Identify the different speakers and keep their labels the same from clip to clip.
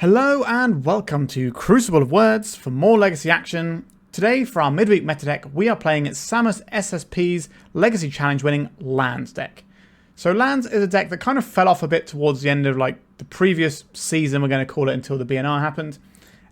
Speaker 1: Hello and welcome to Crucible of Words for more Legacy action. Today for our midweek meta deck we are playing Samus SSP's Legacy Challenge winning Lands deck. So Lands is a deck that kind of fell off a bit towards the end of the previous season, we're going to call it, until the BNR happened.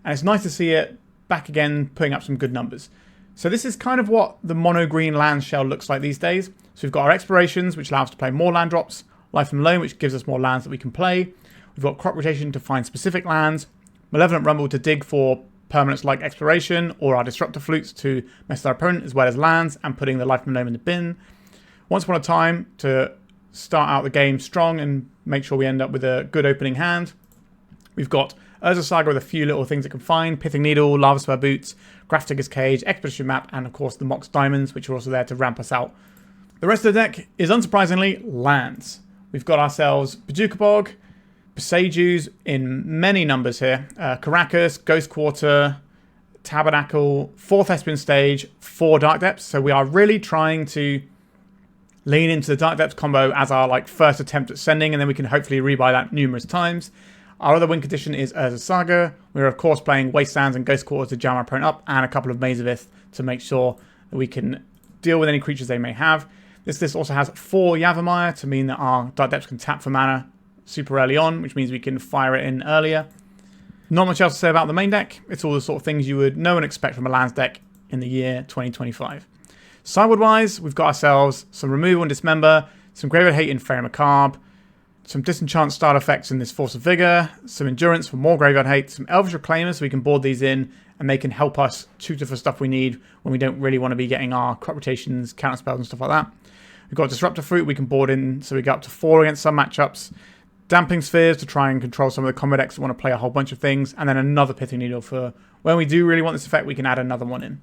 Speaker 1: And it's nice to see it back again putting up some good numbers. So this is kind of what the mono green land shell looks like these days. So we've got our explorations, which allow us to play more land drops, Life and Loam, which gives us more lands that we can play. We've got crop rotation to find specific lands, Malevolent Rumble to dig for permanents like exploration, or our Disruptor Flutes to mess with our opponent as well as lands, and putting the Life and Loam in the bin. Once upon a time to start out the game strong and make sure we end up with a good opening hand. We've got Urza Saga with a few little things it can find, Pithing Needle, Lavaspur Boots, Grafdigger's Cage, Expedition Map, and of course the Mox Diamonds, which are also there to ramp us out. The rest of the deck is unsurprisingly lands. We've got ourselves Bojuka Bog, Boseijus in many numbers here, Karakas, Ghost Quarter, Tabernacle, 4 Thespian stage, 4 Dark Depths. So we are really trying to lean into the Dark Depths combo as our first attempt at sending, and then we can hopefully rebuy that numerous times. Our other win condition is Urza Saga. We're of course playing Wastelands and Ghost Quarter to jam our opponent up, and a couple of Maze of Ith to make sure that we can deal with any creatures they may have. This also has 4 Yavimaya to mean that our Dark Depths can tap for mana super early on, which means we can fire it in earlier. Not much else to say about the main deck. It's all the sort of things you would know and expect from a lands deck in the year 2025. Sideboard wise, we've got ourselves some removal and dismember, some graveyard hate in Fairy Macabre, some disenchant style effects in this Force of Vigor, some endurance for more graveyard hate, some Elvish Reclaimer so we can board these in and they can help us tutor for stuff we need when we don't really want to be getting our crop rotations, counter spells and stuff like that. We've got Disruptor Flute we can board in so we get up to 4 against some matchups. Damping Spheres to try and control some of the combo decks that want to play a whole bunch of things. And then another Pithing Needle for when we do really want this effect, we can add another one in.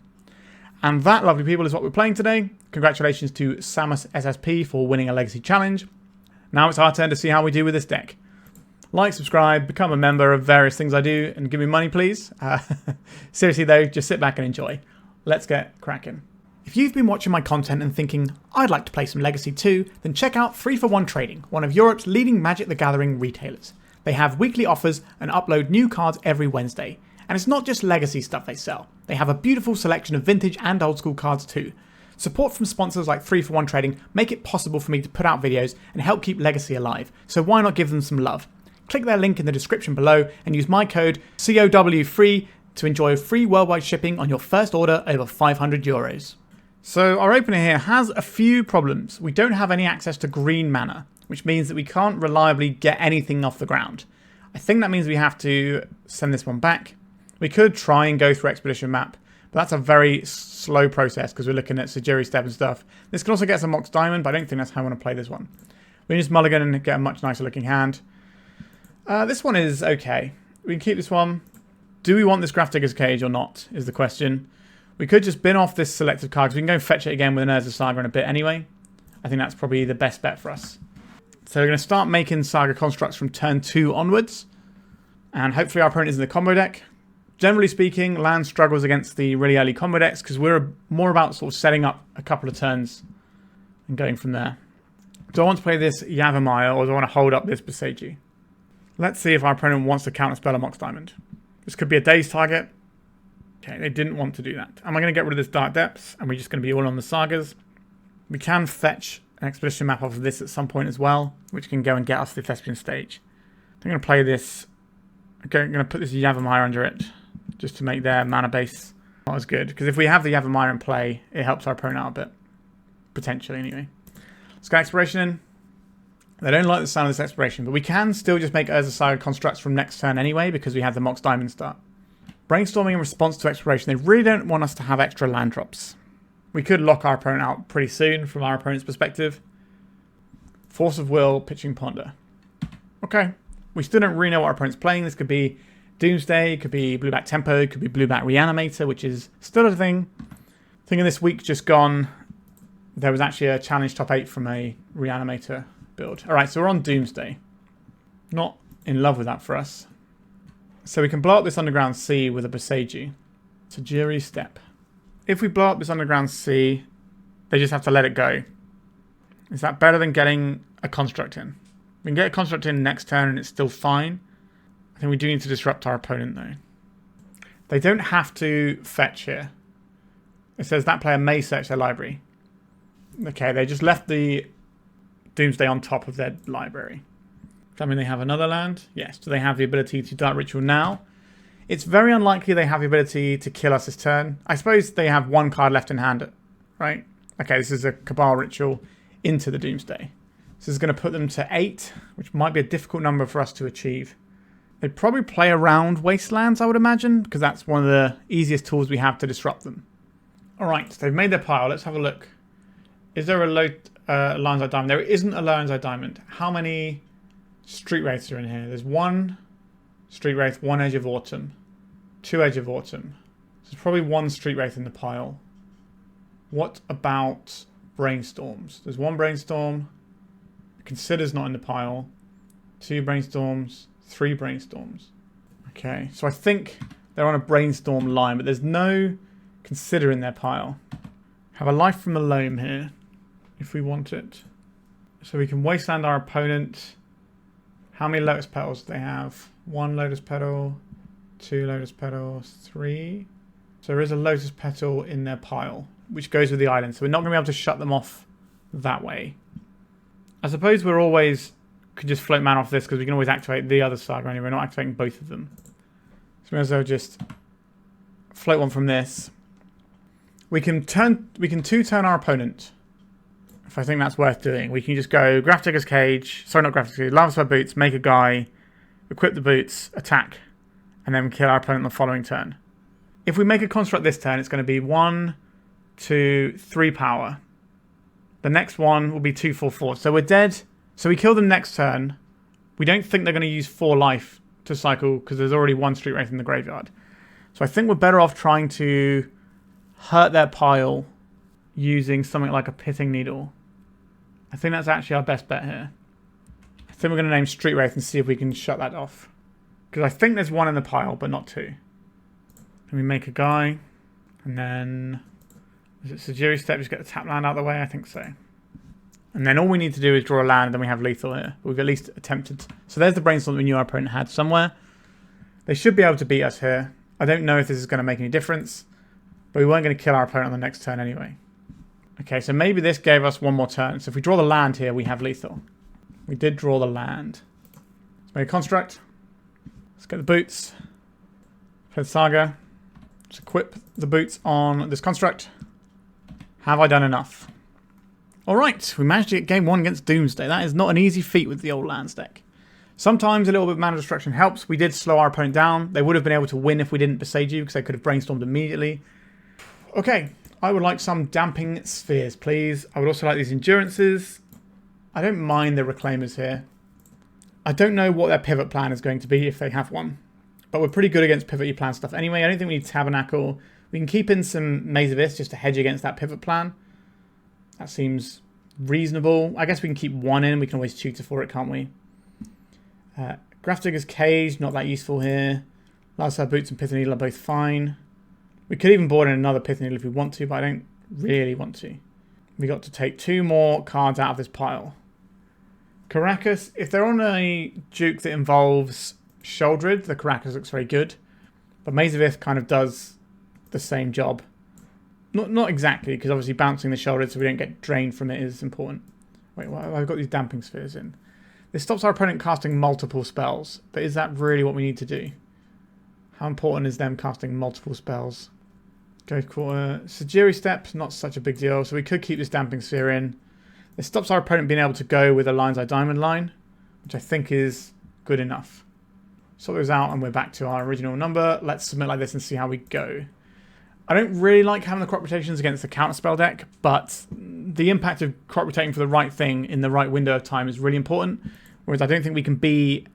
Speaker 1: And that, lovely people, is what we're playing today. Congratulations to Samus SSP for winning a Legacy Challenge. Now it's our turn to see how we do with this deck. Like, subscribe, become a member of various things I do, and give me money, please. Seriously, though, just sit back and enjoy. Let's get cracking. If you've been watching my content and thinking, I'd like to play some Legacy too, then check out 3for1 Trading, one of Europe's leading Magic the Gathering retailers. They have weekly offers and upload new cards every Wednesday. And it's not just Legacy stuff they sell. They have a beautiful selection of vintage and old school cards too. Support from sponsors like 3for1 Trading make it possible for me to put out videos and help keep Legacy alive, so why not give them some love? Click their link in the description below and use my code COW3 to enjoy free worldwide shipping on your first order over €500. So our opener here has a few problems. We don't have any access to green mana, which means that we can't reliably get anything off the ground. I think that means we have to send this one back. We could try and go through Expedition Map, but that's a very slow process because we're looking at Sejiri Steppe and stuff. This can also get us a Mox Diamond, but I don't think that's how I want to play this one. We can just mulligan and get a much nicer looking hand. This one is okay. We can keep this one. Do we want this Grafdigger's Cage or not, is the question. We could just bin off this selected card because we can go and fetch it again with an Urza Saga in a bit anyway. I think that's probably the best bet for us. So we're going to start making Saga constructs from turn 2 onwards. And hopefully our opponent is in the combo deck. Generally speaking, land struggles against the really early combo decks because we're more about sort of setting up a couple of turns and going from there. Do I want to play this Yavimaya or do I want to hold up this Boseiju? Let's see if our opponent wants to counterspell a Mox Diamond. This could be a day's target. Okay, they didn't want to do that. Am I going to get rid of this Dark Depths? And we're just going to be all on the Sagas. We can fetch an Expedition Map off of this at some point as well, which can go and get us the Thespian stage. I'm going to play this. I'm going to put this Yavimaya under it, just to make their mana base not as good. Because if we have the Yavimaya in play, it helps our opponent out a bit. Potentially, anyway. Let's go Exploration in. They don't like the sound of this Exploration, but we can still just make Urza Saga constructs from next turn anyway, because we have the Mox Diamond start. Brainstorming in response to Exploration, they really don't want us to have extra land drops. We could lock our opponent out pretty soon from our opponent's perspective. Force of Will, Pitching Ponder. Okay, we still don't really know what our opponent's playing. This could be Doomsday, it could be Blueback Tempo, it could be Blueback Reanimator, which is still a thing. I think in this week just gone, there was actually a challenge top 8 from a Reanimator build. Alright, so we're on Doomsday. Not in love with that for us. So we can blow up this Underground Sea with a Boseiju. Sejiri Steppe. If we blow up this Underground Sea, they just have to let it go. Is that better than getting a construct in? We can get a construct in next turn and it's still fine. I think we do need to disrupt our opponent, though. They don't have to fetch here. It says that player may search their library. Okay, they just left the Doomsday on top of their library. Does that mean they have another land? Yes. Do they have the ability to Dark Ritual now? It's very unlikely they have the ability to kill us this turn. I suppose they have one card left in hand, right? Okay, this is a Cabal Ritual into the Doomsday. This is going to put them to 8, which might be a difficult number for us to achieve. They'd probably play around Wastelands, I would imagine, because that's one of the easiest tools we have to disrupt them. Alright, they've made their pile. Let's have a look. Is there a low Lion's Eye Diamond? There isn't a Lion's Eye Diamond. How many Street Wraiths are in here? There's 1 Street Wraith, 1 Edge of Autumn, 2 Edge of Autumn. So there's probably 1 Street Wraith in the pile. What about Brainstorms? There's 1 Brainstorm. Consider's not in the pile. 2 Brainstorms, 3 Brainstorms. Okay, so I think they're on a Brainstorm line, but there's no Consider in their pile. Have a Life from the Loam here, if we want it. So we can Wasteland our opponent. How many Lotus Petals do they have? 1 Lotus Petal, 2 Lotus Petals, 3. So there is a Lotus Petal in their pile, which goes with the island. So we're not going to be able to shut them off that way. I suppose we're always could just float mana off this because we can always activate the other Saga anyway. We're not activating both of them. So we may as well just float one from this. We can 2-turn our opponent. If I think that's worth doing. We can just go Grafdigger's Cage. Sorry, not Grafdigger's Cage. Lavaspur Boots, make a guy, equip the boots, attack, and then kill our opponent the following turn. If we make a construct this turn, it's going to be 1, 2, 3 power. The next one will be 2, 4, 4. So we're dead. So we kill them next turn. We don't think they're going to use 4 life to cycle because there's already 1 Street Wraith in the graveyard. So I think we're better off trying to hurt their pile using something like a Pithing Needle. I think that's actually our best bet here. I think we're going to name Street Wraith and see if we can shut that off. Because I think there's 1 in the pile, but not 2. Let me make a guy. And then is it Sejiri Steppe? Just get the tap land out of the way? I think so. And then all we need to do is draw a land, and then we have lethal here. But we've at least attempted. So there's the Brainstorm that we knew our opponent had somewhere. They should be able to beat us here. I don't know if this is going to make any difference. But we weren't going to kill our opponent on the next turn anyway. Okay, so maybe this gave us 1 more turn. So if we draw the land here, we have lethal. We did draw the land. Let's make a construct. Let's get the boots. Play the Saga. Let's equip the boots on this construct. Have I done enough? Alright, we managed to get game 1 against Doomsday. That is not an easy feat with the old lands deck. Sometimes a little bit of mana destruction helps. We did slow our opponent down. They would have been able to win if we didn't Boseiju because they could have Brainstormed immediately. Okay, I would like some Damping Spheres, please. I would also like these Endurances. I don't mind the Reclaimers here. I don't know what their pivot plan is going to be if they have one. But we're pretty good against pivot plan stuff anyway. I don't think we need Tabernacle. We can keep in some Maze of Ith just to hedge against that pivot plan. That seems reasonable. I guess we can keep 1 in. We can always tutor for it, can't we? Grafdigger's Cage, not that useful here. Lavaspur Boots and Pithing Needle are both fine. We could even board in another Pithing Needle if we want to, but I don't really want to. We got to take 2 more cards out of this pile. Karakas, if they're on a Duke that involves Sheoldred, the Karakas looks very good. But Maze of Ith kind of does the same job. Not exactly, because obviously bouncing the Sheoldred so we don't get drained from it is important. Wait, well, I've got these Damping Spheres in. This stops our opponent casting multiple spells, but is that really what we need to do? How important is them casting multiple spells? Go quarter. Sejiri Steppe, not such a big deal, so we could keep this Damping Sphere in. This stops our opponent being able to go with a Lion's Eye Diamond line, which I think is good enough. Sort those out and we're back to our original number. Let's submit like this and see how we go. I don't really like having the crop rotations against the counterspell deck, but the impact of crop rotating for the right thing in the right window of time is really important. Whereas I don't think we can be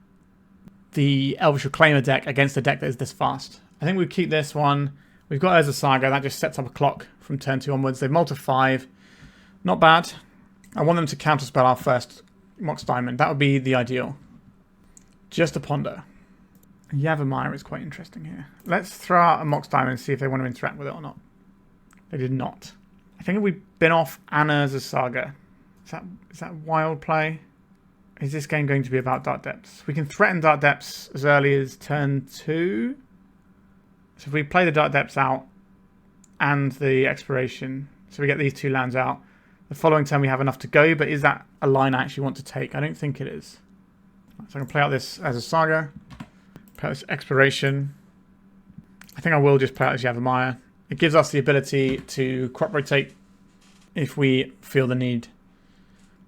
Speaker 1: the Elvish Reclaimer deck against a deck that is this fast. I think we keep this one. We've got Urza Saga. That just sets up a clock from turn 2 onwards. They've multi 5. Not bad. I want them to counterspell our first Mox Diamond. That would be the ideal. Just a ponder. Yavimaya is quite interesting here. Let's throw out a Mox Diamond and see if they want to interact with it or not. They did not. I think if we bin off Urza Saga, is that wild play? Is this game going to be about Dark Depths? We can threaten Dark Depths as early as turn 2. So if we play the Dark Depths out and the Exploration, so we get these 2 lands out, the following turn we have enough to go, but is that a line I actually want to take? I don't think it is. So I'm going to play out this as a Saga, play out this Exploration. I think I will just play out as Yavimaya. It gives us the ability to crop rotate if we feel the need.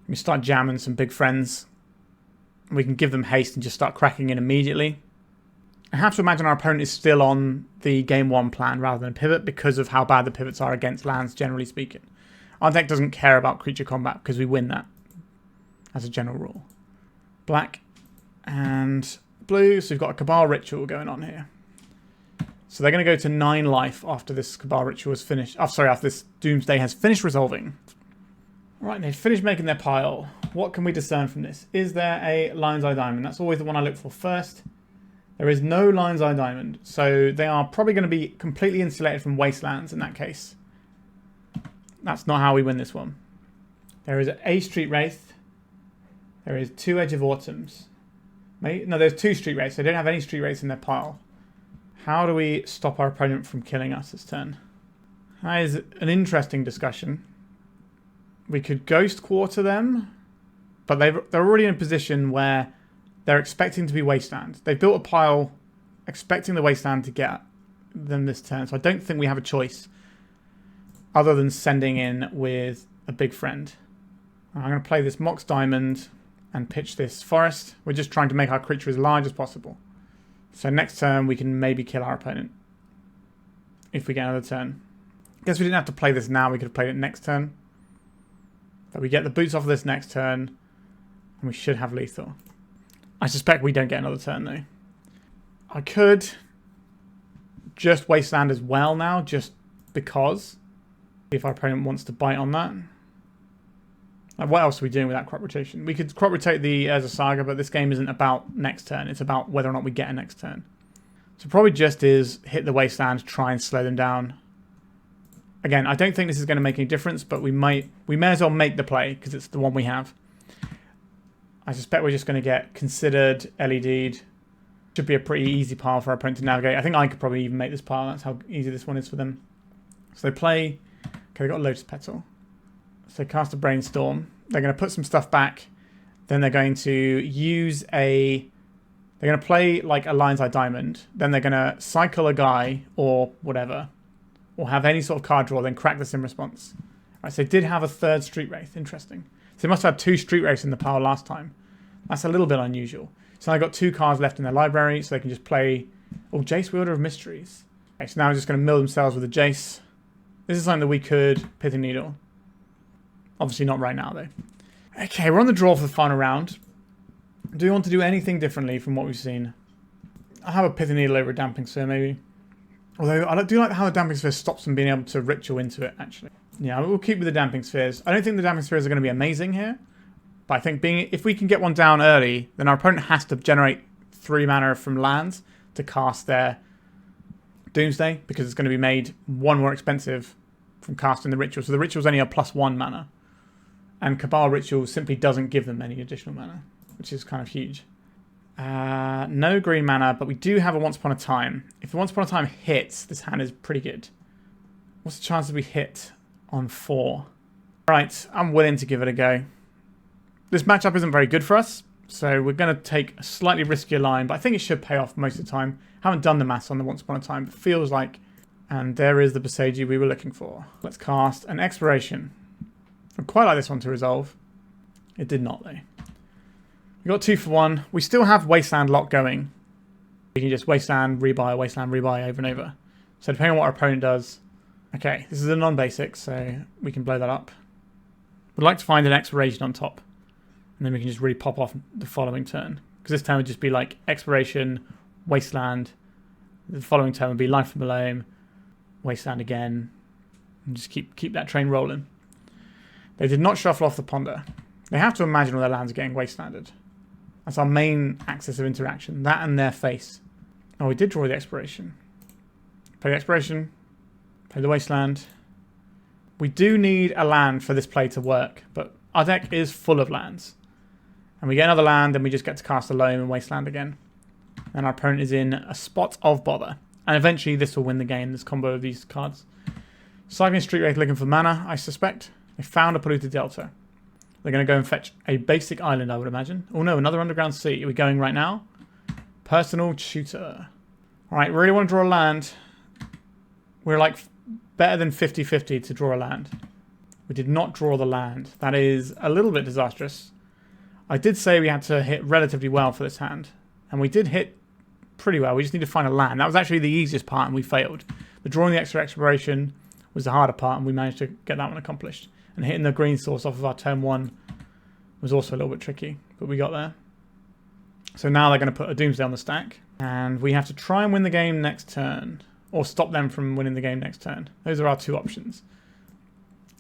Speaker 1: We start jamming some big friends. We can give them haste and just start cracking in immediately. I have to imagine our opponent is still on the game 1 plan rather than pivot because of how bad the pivots are against lands, generally speaking. Our deck doesn't care about creature combat because we win that as a general rule. Black and blue, so we've got a Cabal Ritual going on here. So they're going to go to 9 life after this Cabal Ritual is finished. Oh, sorry, after this Doomsday has finished resolving. Right, they've finished making their pile. What can we discern from this? Is there a Lion's Eye Diamond? That's always the one I look for first. There is no Lion's Eye Diamond, so they are probably going to be completely insulated from Wastelands in that case. That's not how we win this one. There is a Street Wraith. There is 2 Edge of Autumns. No, there's 2 Street Wraiths. They don't have any Street Wraiths in their pile. How do we stop our opponent from killing us this turn? That is an interesting discussion. We could Ghost Quarter them, but they're already in a position where they're expecting to be Wasteland. They've built a pile expecting the Wasteland to get them this turn, so I don't think we have a choice other than sending in with a big friend. I'm going to play this Mox Diamond and pitch this Forest. We're just trying to make our creature as large as possible. So next turn we can maybe kill our opponent if we get another turn. Guess we didn't have to play this now, we could have played it next turn. But we get the boots off of this next turn, and we should have lethal. I suspect we don't get another turn though. I could just Wasteland as well now, just because. If our opponent wants to bite on that. Like, what else are we doing with that crop rotation? We could crop rotate the Urza Saga, but this game isn't about next turn. It's about whether or not we get a next turn. So probably just is hit the Wasteland, try and slow them down. Again, I don't think this is going to make any difference, but we may as well make the play because it's the one we have. I suspect we're just going to get considered, LED'd. Should be a pretty easy pile for our opponent to navigate. I think I could probably even make this pile. That's how easy this one is for them. So they play. Okay, they've got Lotus Petal. So they cast a Brainstorm. They're going to put some stuff back. Then they're going to use a... They're going to play like a Lion's Eye Diamond. Then they're going to cycle a guy or whatever. Or have any sort of card draw, then crack this in response. Right, so they did have a 3rd Street Wraith. Interesting. So they must have had 2 Street Wraiths in the pile last time. That's a little bit unusual. So I've got 2 cards left in their library, so they can just play... Oh, Jace, Wielder of Mysteries. Okay, so now they're just going to mill themselves with a Jace. This is something that we could Pithing Needle. Obviously not right now, though. Okay, we're on the draw for the final round. Do we want to do anything differently from what we've seen? I have a Pithing Needle over a Damping Sphere, maybe. Although, I do like how the Damping Sphere stops them being able to ritual into it, actually. Yeah, we'll keep with the Damping Spheres. I don't think the Damping Spheres are going to be amazing here. But I think if we can get one down early, then our opponent has to generate 3 mana from lands to cast their Doomsday, because it's going to be made 1 more expensive from casting the Ritual. So the Ritual's only a +1 mana. And Cabal Ritual simply doesn't give them any additional mana, which is kind of huge. No green mana, but we do have a Once Upon a Time. If the Once Upon a Time hits, this hand is pretty good. What's the chance that we hit on 4? Right, I'm willing to give it a go. This matchup isn't very good for us, so we're going to take a slightly riskier line, but I think it should pay off most of the time. Haven't done the maths on the Once Upon a Time, but feels like... And there is the Boseiju we were looking for. Let's cast an Exploration. I'd quite like this one to resolve. It did not, though. We got 2 for 1. We still have Wasteland lock going. We can just Wasteland, rebuy, over and over. So depending on what our opponent does... Okay, this is a non-basic, so we can blow that up. We'd like to find an Exploration on top. And then we can just really pop off the following turn. Because this turn would just be like Exploration, Wasteland. The following turn would be Life from the Loam, Wasteland again. And just keep that train rolling. They did not shuffle off the Ponder. They have to imagine all their lands are getting Wastelanded. That's our main axis of interaction. That and their face. Oh, we did draw the Exploration. Play the Exploration. Play the Wasteland. We do need a land for this play to work. But our deck is full of lands. And we get another land, and we just get to cast a Loam and Wasteland again. And our opponent is in a spot of bother. And eventually this will win the game, this combo of these cards. Cycling Street Wraith looking for mana, I suspect. They found a polluted delta. They're going to go and fetch a basic island, I would imagine. Oh no, another underground sea. Are we going right now? Personal tutor. Alright, really want to draw a land. We're like better than 50-50 to draw a land. We did not draw the land. That is a little bit disastrous. I did say we had to hit relatively well for this hand. And we did hit pretty well. We just need to find a land. That was actually the easiest part and we failed. But drawing the extra exploration was the harder part and we managed to get that one accomplished. And hitting the green source off of our turn 1 was also a little bit tricky. But we got there. So now they're going to put a Doomsday on the stack. And we have to try and win the game next turn. Or stop them from winning the game next turn. Those are our two options.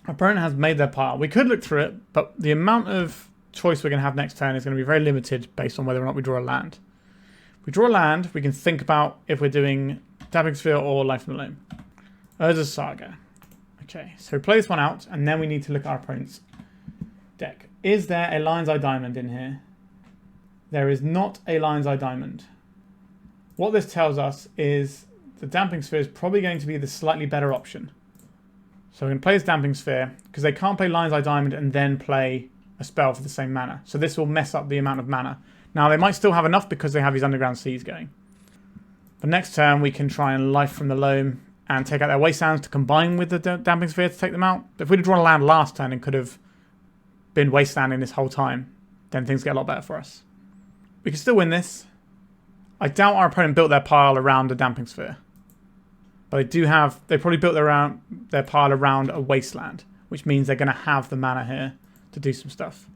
Speaker 1: Our opponent has made their pile. We could look through it, but the amount of choice we're going to have next turn is going to be very limited based on whether or not we draw a land. If we draw a land, we can think about if we're doing Dabbing Sphere or Life from the Loam. Urza Saga. Okay, so play this one out, and then we need to look at our opponent's deck. Is there a Lion's Eye Diamond in here? There is not a Lion's Eye Diamond. What this tells us is the Damping Sphere is probably going to be the slightly better option. So we're going to play this Damping Sphere, because they can't play Lion's Eye Diamond and then play a spell for the same mana. So this will mess up the amount of mana. Now they might still have enough because they have these underground seas going. But next turn we can try and Life from the Loam and take out their Wastelands to combine with the Damping Sphere to take them out. But if we'd have drawn a land last turn and could have been Wastelanding this whole time, then things get a lot better for us. We can still win this. I doubt our opponent built their pile around a Damping Sphere. But they probably built their pile around a Wasteland, which means they're going to have the mana here to do some stuff.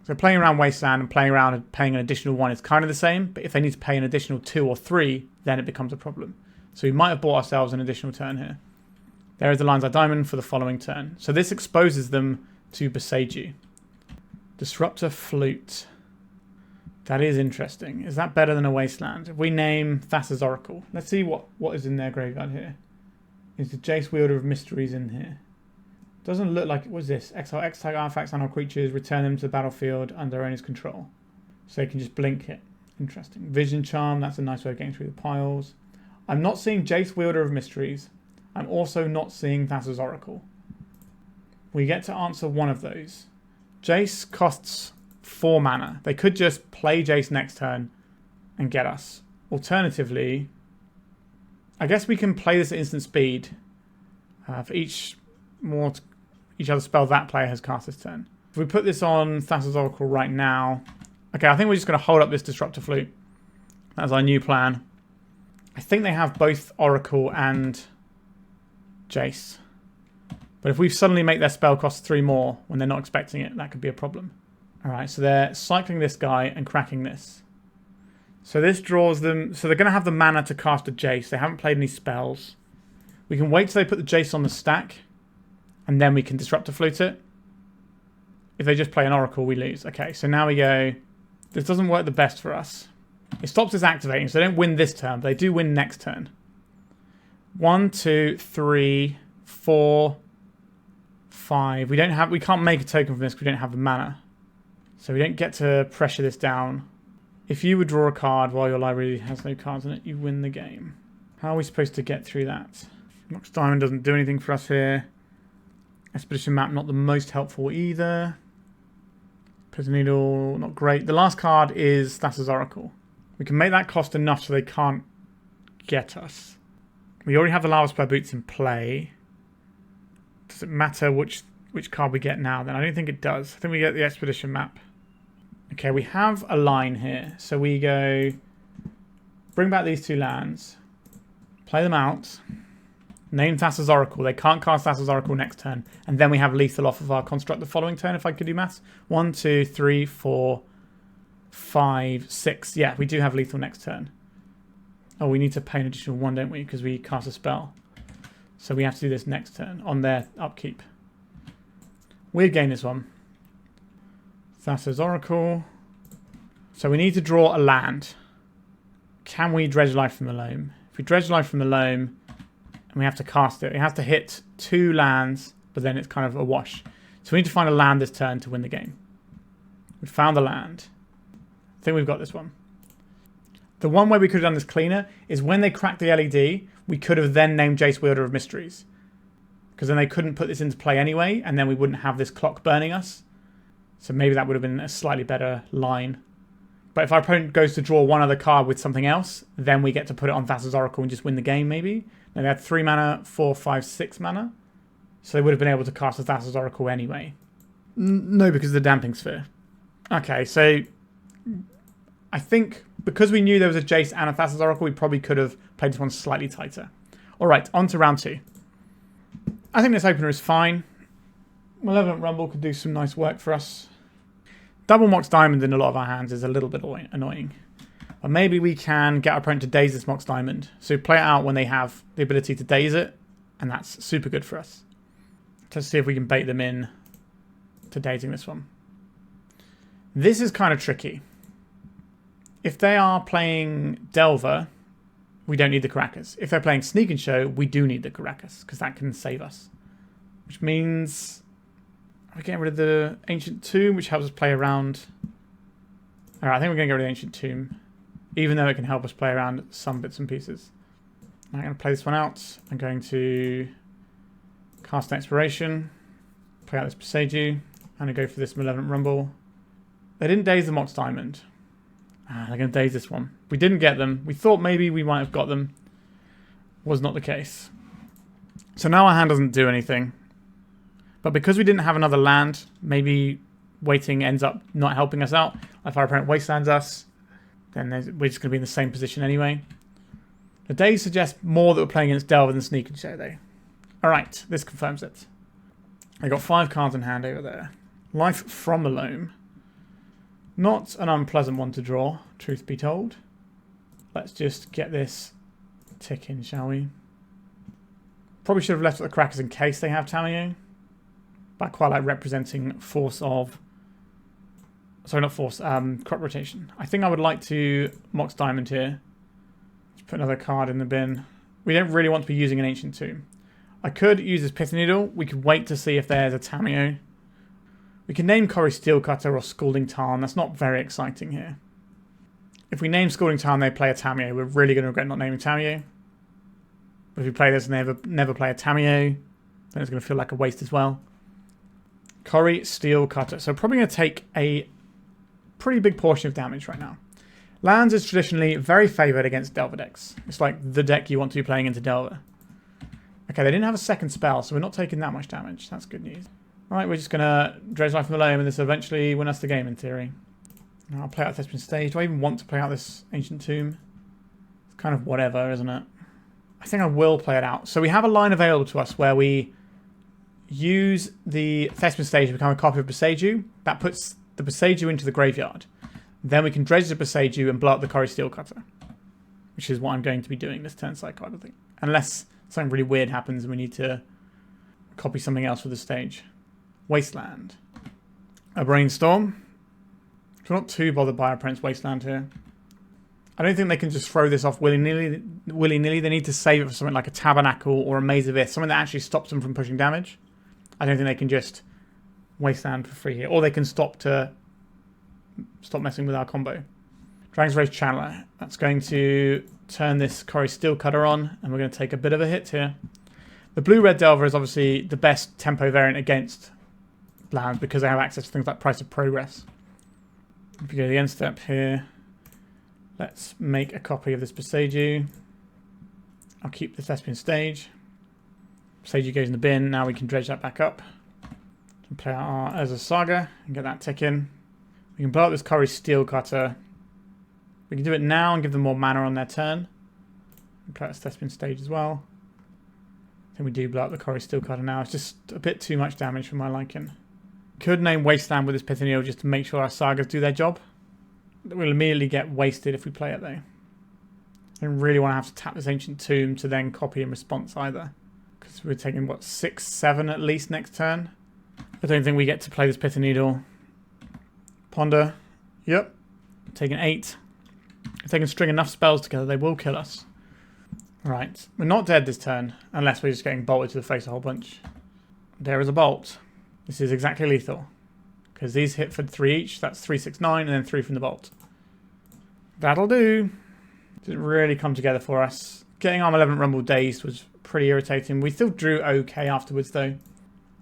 Speaker 1: So playing around Wasteland and playing around and paying an additional 1 is kind of the same, but if they need to pay an additional 2 or 3, then it becomes a problem. So we might have bought ourselves an additional turn here. There is the Lion's Eye Diamond for the following turn. So this exposes them to Boseiju. Disruptor Flute. That is interesting. Is that better than a Wasteland? If we name Thassa's Oracle. Let's see what is in their graveyard here. Is the Jace Wielder of Mysteries in here? Doesn't look like... What is this? Exile X-Tag artifacts and our creatures. Return them to the battlefield under owner's control. So they can just blink it. Interesting. Vision Charm. That's a nice way of getting through the piles. I'm not seeing Jace Wielder of Mysteries. I'm also not seeing Thassa's Oracle. We get to answer one of those. Jace costs 4 mana. They could just play Jace next turn and get us. Alternatively, I guess we can play this at instant speed for each other spell that player has cast this turn. If we put this on Thassa's Oracle right now, okay, I think we're just going to hold up this Disruptor Flute. That's our new plan. I think they have both Oracle and Jace. But if we suddenly make their spell cost 3 more when they're not expecting it, that could be a problem. Alright, so they're cycling this guy and cracking this. So this draws them... So they're going to have the mana to cast a Jace. They haven't played any spells. We can wait till they put the Jace on the stack. And then we can Disruptor Flute it. If they just play an Oracle, we lose. Okay, so now we go... This doesn't work the best for us. It stops us activating, so they don't win this turn, but they do win next turn. 1, 2, 3, 4, 5. We can't make a token from this because we don't have the mana. So we don't get to pressure this down. If you would draw a card while your library has no cards in it, you win the game. How are we supposed to get through that? Mox Diamond doesn't do anything for us here. Expedition Map, not the most helpful either. Pithing Needle, not great. The last card is Thassa's Oracle. We can make that cost enough so they can't get us. We already have the Lavaspur Boots in play. Does it matter which card we get now then? I don't think it does. I think we get the Expedition Map. Okay, we have a line here. So we go... Bring back these 2 lands. Play them out. Name Thassa's Oracle. They can't cast Thassa's Oracle next turn. And then we have lethal off of our construct the following turn, if I could do maths. 1, 2, 3, 4, 5, 6. Yeah, we do have lethal next turn. Oh, we need to pay an additional 1, don't we? Because we cast a spell. So we have to do this next turn on their upkeep. Weird game, this one. Thassa's Oracle. So we need to draw a land. Can we Dredge Life from the Loam? If we Dredge Life from the Loam... we have to cast it. We have to hit 2 lands, but then it's kind of a wash. So we need to find a land this turn to win the game. We found the land. I think we've got this one. The one way we could have done this cleaner is when they cracked the LED, we could have then named Jace Wielder of Mysteries. Because then they couldn't put this into play anyway, and then we wouldn't have this clock burning us. So maybe that would have been a slightly better line. But if our opponent goes to draw one other card with something else, then we get to put it on Thassa's Oracle and just win the game, maybe. Now they had 3 mana, 4, 5, 6 mana. So they would have been able to cast a Thassa's Oracle anyway. No, because of the Damping Sphere. Okay, so I think because we knew there was a Jace and a Thassa's Oracle, we probably could have played this one slightly tighter. Alright, on to round 2. I think this opener is fine. Malevolent Rumble could do some nice work for us. Double Mox Diamond in a lot of our hands is a little bit annoying. But maybe we can get our opponent to daze this Mox Diamond. So play it out when they have the ability to daze it. And that's super good for us. Let's see if we can bait them in to dazing this one. This is kind of tricky. If they are playing Delver, we don't need the Karakas. If they're playing Sneak and Show, we do need the Karakas, because that can save us. Which means we're getting rid of the Ancient Tomb, which helps us play around. Alright, I think we're going to get rid of the Ancient Tomb, even though it can help us play around some bits and pieces. I'm going to play this one out. I'm going to cast an Exploration, play out this Boseiju. I'm going to go for this Malevolent Rumble. They didn't daze the Mox Diamond. They're going to daze this one. We didn't get them. We thought maybe we might have got them. Was not the case. So now our hand doesn't do anything. But because we didn't have another land, maybe waiting ends up not helping us out. If our opponent Wastelands us, then we're just going to be in the same position anyway. The daze suggests more that we're playing against Delver than Sneak and Show, though. Alright, this confirms it. I got 5 cards in hand over there. Life from the Loam. Not an unpleasant one to draw, truth be told. Let's just get this ticking, shall we? Probably should have left the Karakas in case they have Tamiyo. But I quite like representing force of... Sorry, not force, crop rotation. I think I would like to Mox Diamond here. Let's put another card in the bin. We don't really want to be using an Ancient Tomb. I could use this Pithing Needle. We could wait to see if there's a Tamiyo. We can name Corey Steelcutter or Scalding Tarn. That's not very exciting here. If we name Scalding Tarn, they play a Tamiyo. We're really going to regret not naming Tamiyo. But if we play this and they never play a Tamiyo, then it's going to feel like a waste as well. Corey Steelcutter. So probably going to take a pretty big portion of damage right now. Lands is traditionally very favoured against Delver decks. It's like the deck you want to be playing into Delver. Okay, they didn't have a second spell, so we're not taking that much damage. That's good news. Alright, we're just going to Dredge Life from the Loam, and this will eventually win us the game, in theory. Now I'll play out Thespian Stage. Do I even want to play out this Ancient Tomb? It's kind of whatever, isn't it? I think I will play it out. So we have a line available to us where we use the Thespian Stage to become a copy of Boseiju. That puts the Boseiju into the graveyard. Then we can dredge the Boseiju and blow up the Corey Steelcutter. Which is what I'm going to be doing this turn side card, I think. Unless something really weird happens and we need to copy something else for the stage. Wasteland. A Brainstorm. We're not too bothered by our opponent's Wasteland here. I don't think they can just throw this off willy-nilly. They need to save it for something like a Tabernacle or a Maze of Ith. Something that actually stops them from pushing damage. I don't think they can just Wasteland for free here. Or they can stop messing with our combo. Dragon's Rage Channeler. That's going to turn this Corey Steelcutter on. And we're going to take a bit of a hit here. The Blue-Red Delver is obviously the best tempo variant against lands because they have access to things like Price of Progress. If we go to the end step here, let's make a copy of this Boseiju. I'll keep the Thespian Stage. Boseiju goes in the bin. Now we can dredge that back up. And play our Urza Saga and get that tick-in. We can blow up this Corey Steelcutter. We can do it now and give them more mana on their turn. And play this Thespian Stage as well. I think we do blow up the Corey Steelcutter now. It's just a bit too much damage for my liking. Could name Wasteland with this Pithing Needle just to make sure our Sagas do their job. We'll immediately get wasted if we play it though. I don't really want to have to tap this Ancient Tomb to then copy in response either. Because we're taking, what, 6, 7 at least next turn. I don't think we get to play this Pithing Needle. Ponder. Yep. Taking 8. If they can string enough spells together, they will kill us. Right. We're not dead this turn, unless we're just getting bolted to the face a whole bunch. There is a bolt. This is exactly lethal. because these hit for 3 each. That's 3, 6, 9, and then 3 from the bolt. That'll do. Didn't really come together for us. Getting our Malevolent Rumble dazed was pretty irritating. We still drew okay afterwards, though.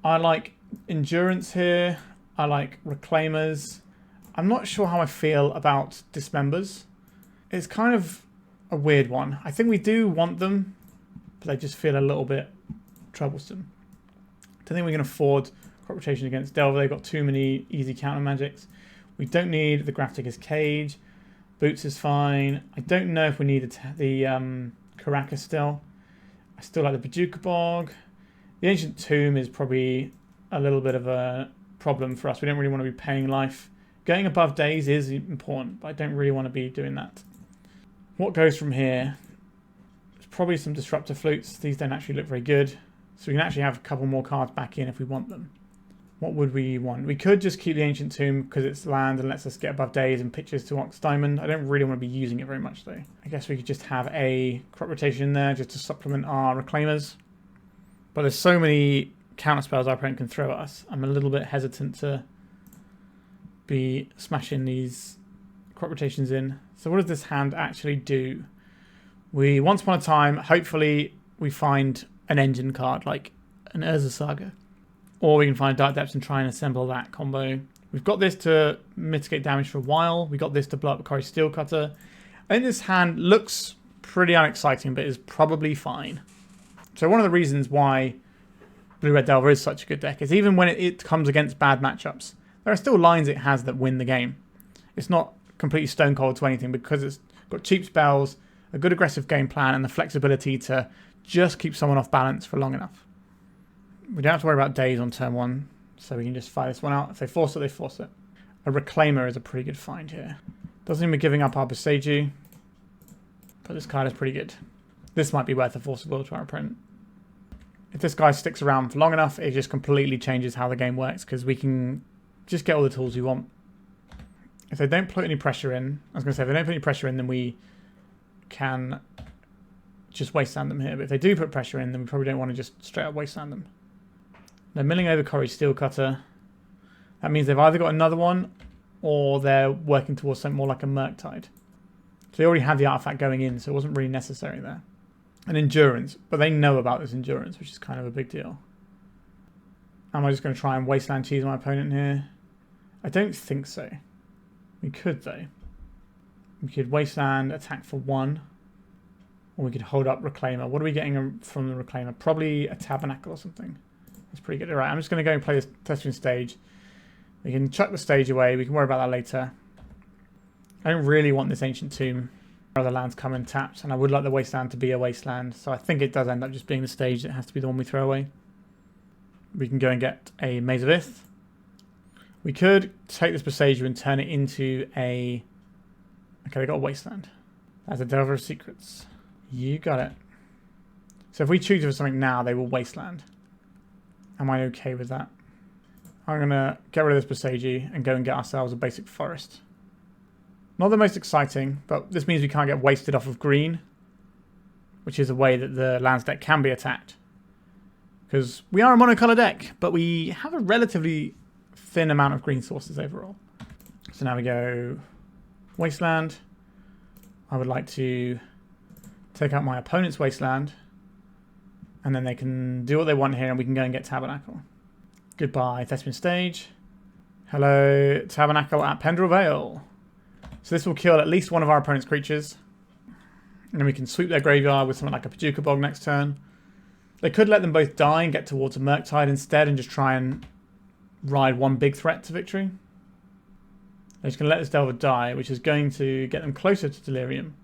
Speaker 1: I like Endurance here. I like Reclaimers. I'm not sure how I feel about Dismembers. It's kind of a weird one. I think we do want them, but they just feel a little bit troublesome. Don't think we can afford crop rotation against Delver. They've got too many easy counter magics. We don't need the Grafdigger's Cage. Boots is fine. I don't know if we need the Karakas still. I still like the Bojuka Bog. The Ancient Tomb is probably a little bit of a problem for us. We don't really want to be paying life. Going above days is important, but I don't really want to be doing that. What goes from here? There's probably some Disruptor Flutes. These don't actually look very good. So we can actually have a couple more cards back in if we want them. What would we want? We could just keep the Ancient Tomb because it's land and lets us get above days and pitches to Mox Diamond. I don't really want to be using it very much though. I guess we could just have a crop rotation in there just to supplement our Reclaimers. But there's so many counter spells our opponent can throw at us. I'm a little bit hesitant to be smashing these crop rotations in. So what does this hand actually do? We, once upon a time, hopefully we find an engine card like an Urza Saga. Or we can find Dark Depths and try and assemble that combo. We've got this to mitigate damage for a while. We got this to blow up Corey Steel Cutter. I think this hand looks pretty unexciting, but is probably fine. So one of the reasons why Blue-Red Delver is such a good deck is even when it comes against bad matchups, there are still lines it has that win the game. It's not completely stone cold to anything because it's got cheap spells, a good aggressive game plan, and the flexibility to just keep someone off balance for long enough. We don't have to worry about days on turn 1, so we can just fire this one out. If they force it, they force it. A Reclaimer is a pretty good find here. Doesn't mean we're giving up our Boseiju, but this card is pretty good. This might be worth a Force of Will to our opponent. If this guy sticks around for long enough, it just completely changes how the game works because we can just get all the tools we want. If they don't put any pressure in, I was going to say, if they don't put any pressure in, then we can just Wasteland them here. But if they do put pressure in, then we probably don't want to just straight up Wasteland them. They're milling over Corey Steel Cutter. That means they've either got another one or they're working towards something more like a Murktide. So they already had the artifact going in, so it wasn't really necessary there. An Endurance, but they know about this Endurance, which is kind of a big deal. Am I just going to try and Wasteland cheese my opponent here? I don't think so. We could, though. We could Wasteland, attack for 1. Or we could hold up Reclaimer. What are we getting from the Reclaimer? Probably a Tabernacle or something. That's pretty good. Alright, I'm just going to go and play this Thespian stage. We can chuck the stage away. We can worry about that later. I don't really want this Ancient Tomb. Other lands come in tapped, and I would like the Wasteland to be a Wasteland. So I think it does end up just being the stage. It has to be the one we throw away. We can go and get a Maze of Ith. We could take this Boseiju and turn it into a... Okay, they got a Wasteland. That's a Delver of Secrets. You got it. So if we choose for something now, they will Wasteland. Am I okay with that? I'm going to get rid of this Boseiju and go and get ourselves a basic forest. Not the most exciting, but this means we can't get wasted off of green, which is a way that the lands deck can be attacked. Because we are a monocolor deck, but we have a relatively thin amount of green sources overall. So now we go Wasteland. I would like to take out my opponent's Wasteland, and then they can do what they want here, and we can go and get Tabernacle. Goodbye, Thespian stage. Hello, Tabernacle at Pendrell Vale. So this will kill at least one of our opponent's creatures. And then we can sweep their graveyard with something like a Bojuka Bog next turn. They could let them both die and get towards a Murktide instead and just try and ride one big threat to victory. They're just going to let this Delver die, which is going to get them closer to Delirium.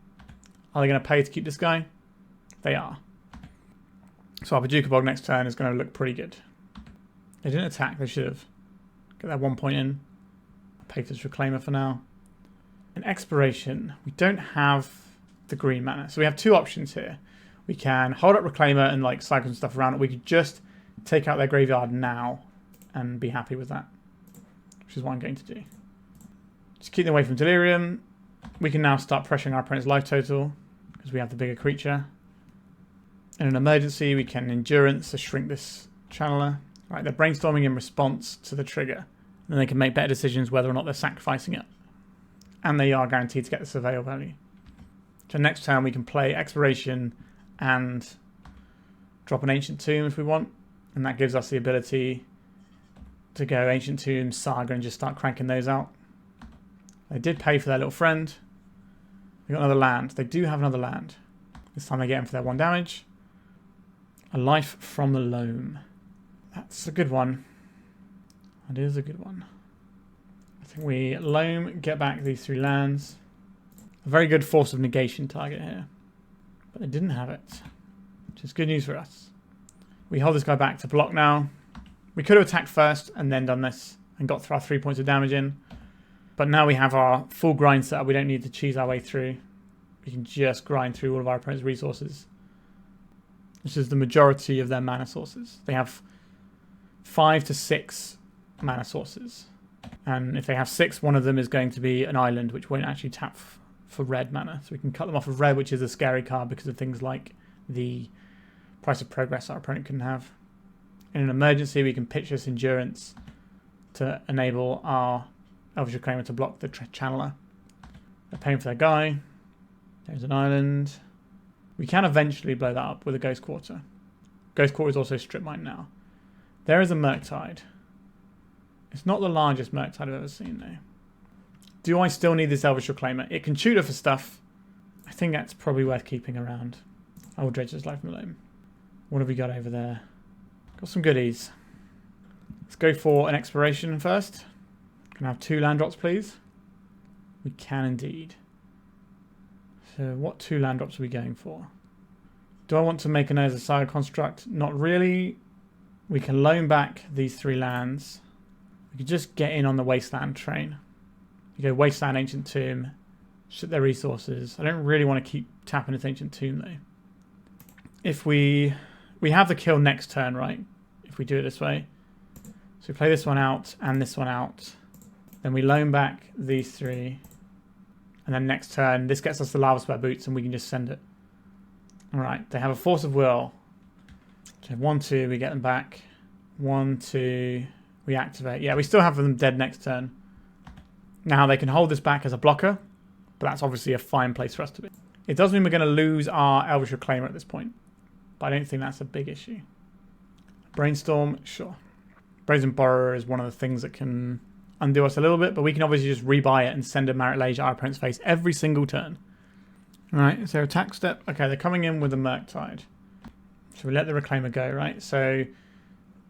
Speaker 1: Are they going to pay to keep this guy? They are. So our Bojuka Bog next turn is going to look pretty good. They didn't attack, they should have. Get that 1 point in. Pay for this Reclaimer for now. An Expiration. We don't have the green mana. So we have two options here. We can hold up Reclaimer and like cycle some stuff around. Or we could just take out their graveyard now and be happy with that. Which is what I'm going to do. Just keep them away from Delirium. We can now start pressuring our opponent's life total because we have the bigger creature. In an emergency, we can Endurance to shrink this Channeler. Right, they're brainstorming in response to the trigger. then they can make better decisions whether or not they're sacrificing it. And they are guaranteed to get the surveil value. So next turn we can play Exploration and drop an Ancient Tomb if we want. And that gives us the ability to go Ancient Tomb, Saga, and just start cranking those out. They did pay for their little friend. They got another land. They do have another land. This time they get him for their 1 damage. A Life from the Loam. That's a good one. That is a good one. I think we Loam, get back these 3 lands. A very good Force of Negation target here. But they didn't have it. Which is good news for us. We hold this guy back to block now. We could have attacked first and then done this and got our 3 points of damage in. But now we have our full grind set up. We don't need to cheese our way through. We can just grind through all of our opponent's resources. This is the majority of their mana sources. They have 5 to 6 mana sources. And if they have 6, one of them is going to be an island, which won't actually tap for red mana. So we can cut them off of red, which is a scary card because of things like the price of progress our opponent can have. In an emergency, we can pitch this Endurance to enable our Elvish Reclaimer to block the Channeler. They're paying for their guy. There's an island. We can eventually blow that up with a Ghost Quarter. Ghost Quarter is also Strip Mine now. There is a Murktide. It's not the largest Murktide I've ever seen, though. Do I still need this Elvish Reclaimer? It can tutor for stuff. I think that's probably worth keeping around. I will dredge this Life from the Loam. What have we got over there? Got some goodies. Let's go for an Exploration first. Can I have 2 land drops, please? We can indeed. So what 2 land drops are we going for? Do I want to make a Urza Saga construct? Not really. We can loan back these 3 lands. We could just get in on the Wasteland train. You go Wasteland, Ancient Tomb, ship their resources. I don't really want to keep tapping this Ancient Tomb though. If we have the kill next turn, right? If we do it this way. So we play this one out and this one out. Then we loan back these 3. And then next turn, this gets us the Lavaspur Boots and we can just send it. Alright, they have a Force of Will. So 1, 2, we get them back. 1, 2, we activate. Yeah, we still have them dead next turn. Now they can hold this back as a blocker, but that's obviously a fine place for us to be. It does mean we're going to lose our Elvish Reclaimer at this point, but I don't think that's a big issue. Brainstorm, sure. Brazen Borrower is one of the things that can undo us a little bit, but we can obviously just rebuy it and send a Marit Lage at our opponent's face every single turn. Alright, is there attack step? Okay, they're coming in with a Murktide. So we let the Reclaimer go, right? So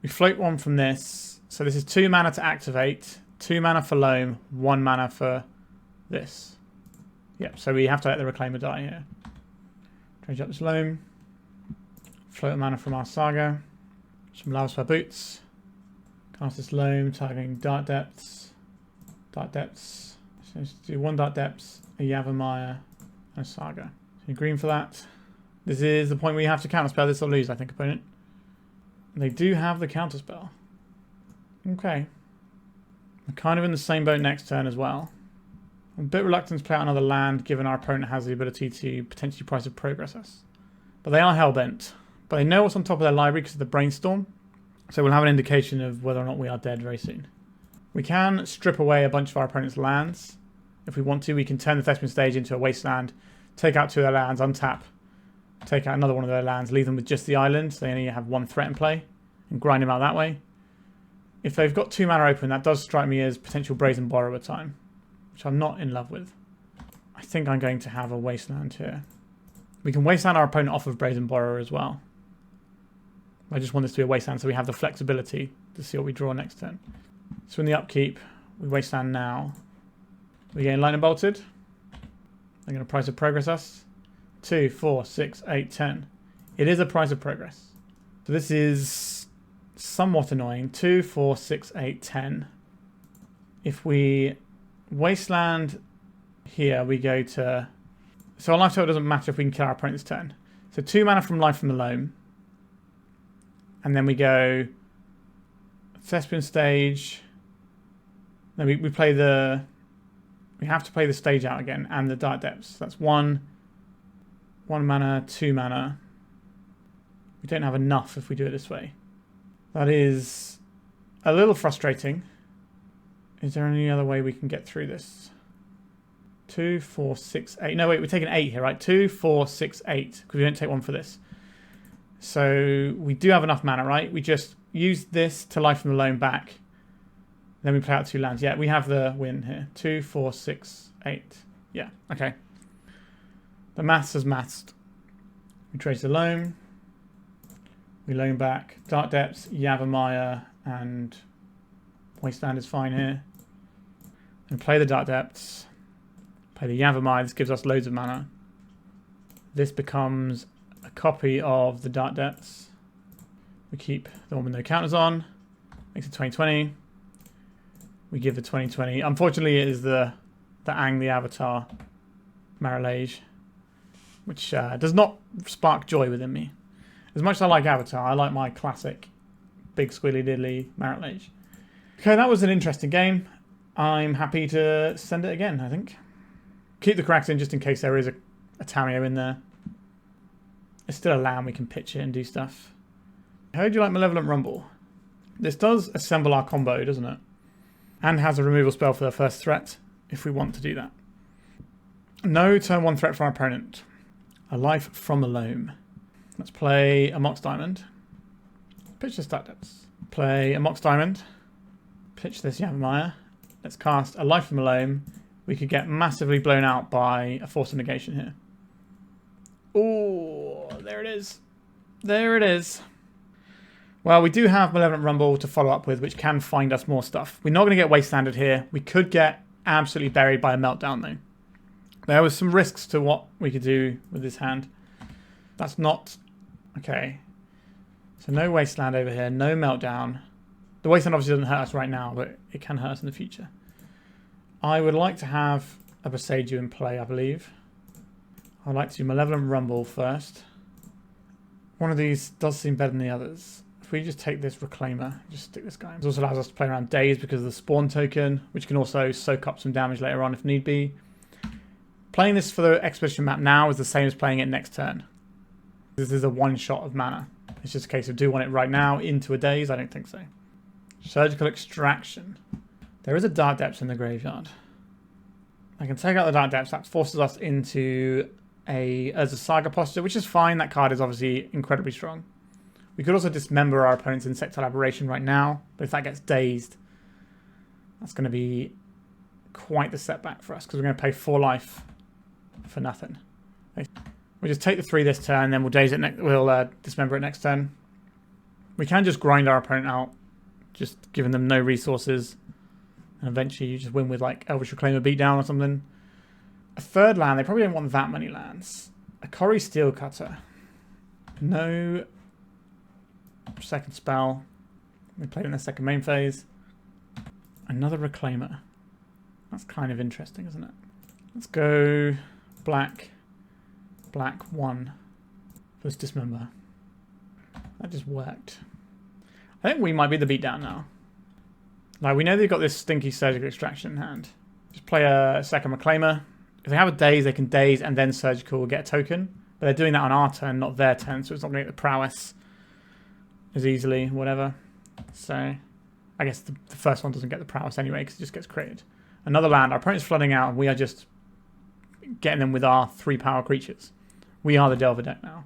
Speaker 1: we float one from this. So this is 2 mana to activate, 2 mana for Loam, 1 mana for this. Yep, so we have to let the Reclaimer die here. Dredge up this Loam. Float a mana from our Saga. Some Lavaspur Boots. Cast this Loam, targeting Dark Depths. Dark Depths. So let's do 1 Dark Depths, a Yavimaya, and a Saga. So green for that. This is the point where you have to counterspell this or lose, I think, opponent. They do have the counterspell. Okay. We're kind of in the same boat next turn as well. I'm a bit reluctant to play out another land, given our opponent has the ability to potentially price of progress us. But they are hellbent. But they know what's on top of their library because of the Brainstorm. So we'll have an indication of whether or not we are dead very soon. We can strip away a bunch of our opponent's lands. If we want to, we can turn the Thespian stage into a Wasteland, take out 2 of their lands, untap, take out another one of their lands, leave them with just the island, so they only have 1 threat in play, and grind them out that way. If they've got 2 mana open, that does strike me as potential Brazen Borrower time, which I'm not in love with. I think I'm going to have a Wasteland here. We can Wasteland our opponent off of Brazen Borrower as well. I just want this to be a Wasteland so we have the flexibility to see what we draw next turn. So in the upkeep, we Wasteland now. We're getting Lightning Bolted. They're going to price of progress us. 2, 4, 6, 8, 10. It is a price of progress. So this is somewhat annoying. 2, 4, 6, 8, 10. If we Wasteland here, we go to... So our life total doesn't matter if we can kill our opponent's turn. So 2 mana from Life from the Loam. And then we go Thespian stage. Then we play the... We have to play the stage out again and the Dark Depths. That's 1 mana, 2 mana. We don't have enough if we do it this way. That is a little frustrating. Is there any other way we can get through this? 2, 4, 6, 8. No, wait, we're taking 8 here, right? 2, 4, 6, 8. Because we don't take one for this. So we do have enough mana, right? We just use this to Life from the Loam back. Then we play out 2 lands. Yeah, we have the win here. 2, 4, 6, 8. Yeah, okay. The maths has mathed. We trace the Loam. We Loam back. Dark Depths, Yavimaya, and Wasteland is fine here. And play the Dark Depths. Play the Yavimaya. This gives us loads of mana. This becomes a copy of the Dark Depths. We keep the one with no counters on. Makes it 2020. We give the 2020. Unfortunately, it is the Ang, the Avatar, Marillage, which does not spark joy within me. As much as I like Avatar, I like my classic big squilly diddly Marillage. Okay, that was an interesting game. I'm happy to send it again, I think. Keep the Karakas in just in case there is a Tameo in there. It's still a land, we can pitch it and do stuff. How do you like Malevolent Rumble? This does assemble our combo, doesn't it? And has a removal spell for the first threat, if we want to do that. No turn 1 threat from our opponent. A Life from a Loam. Let's play a Mox Diamond. Pitch this Dark Depths. Play a Mox Diamond. Pitch this Yavimaya. Let's cast a Life from a Loam. We could get massively blown out by a Force of Negation here. Oh, there it is. There it is. Well, we do have Malevolent Rumble to follow up with, which can find us more stuff. We're not going to get Wastelanded here. We could get absolutely buried by a Meltdown, though. There was some risks to what we could do with this hand. That's not... Okay. So no Wasteland over here. No Meltdown. The Wasteland obviously doesn't hurt us right now, but it can hurt us in the future. I would like to have a Boseiju in play, I believe. I'd like to do Malevolent Rumble first. One of these does seem better than the others. If we just take this Reclaimer, just stick this guy in. This also allows us to play around Daze because of the Spawn token, which can also soak up some damage later on if need be. Playing this for the Expedition map now is the same as playing it next turn. This is a one-shot of mana. It's just a case of do you want it right now into a Daze? I don't think so. Surgical Extraction. There is a Dark Depths in the graveyard. I can take out the Dark Depths. That forces us into a Saga posture, which is fine. That card is obviously incredibly strong. We could also dismember our opponent's Insectile Aberration right now, but if that gets dazed, that's going to be quite the setback for us because we're going to pay 4 life for nothing. We'll just take the 3 this turn, then we'll daze it. We'll dismember it next turn. We can just grind our opponent out, just giving them no resources, and eventually you just win with like Elvish Reclaimer beatdown or something. A third land, they probably don't want that many lands. A Corrie Steelcutter. No second spell. We played in the second main phase. Another Reclaimer. That's kind of interesting, isn't it? Let's go black 1 for this Dismember. That just worked. I think we might be the beatdown now. Like, we know they've got this stinky Surgical Extraction in hand. Just play a second Reclaimer. If they have a Daze, they can Daze and then Surgical will get a token. But they're doing that on our turn, not their turn, so it's not going to get the prowess as easily, whatever. So, I guess the first one doesn't get the prowess anyway, because it just gets created. Another land, our opponent's flooding out, and we are just getting them with our 3 power creatures. We are the Delver deck now.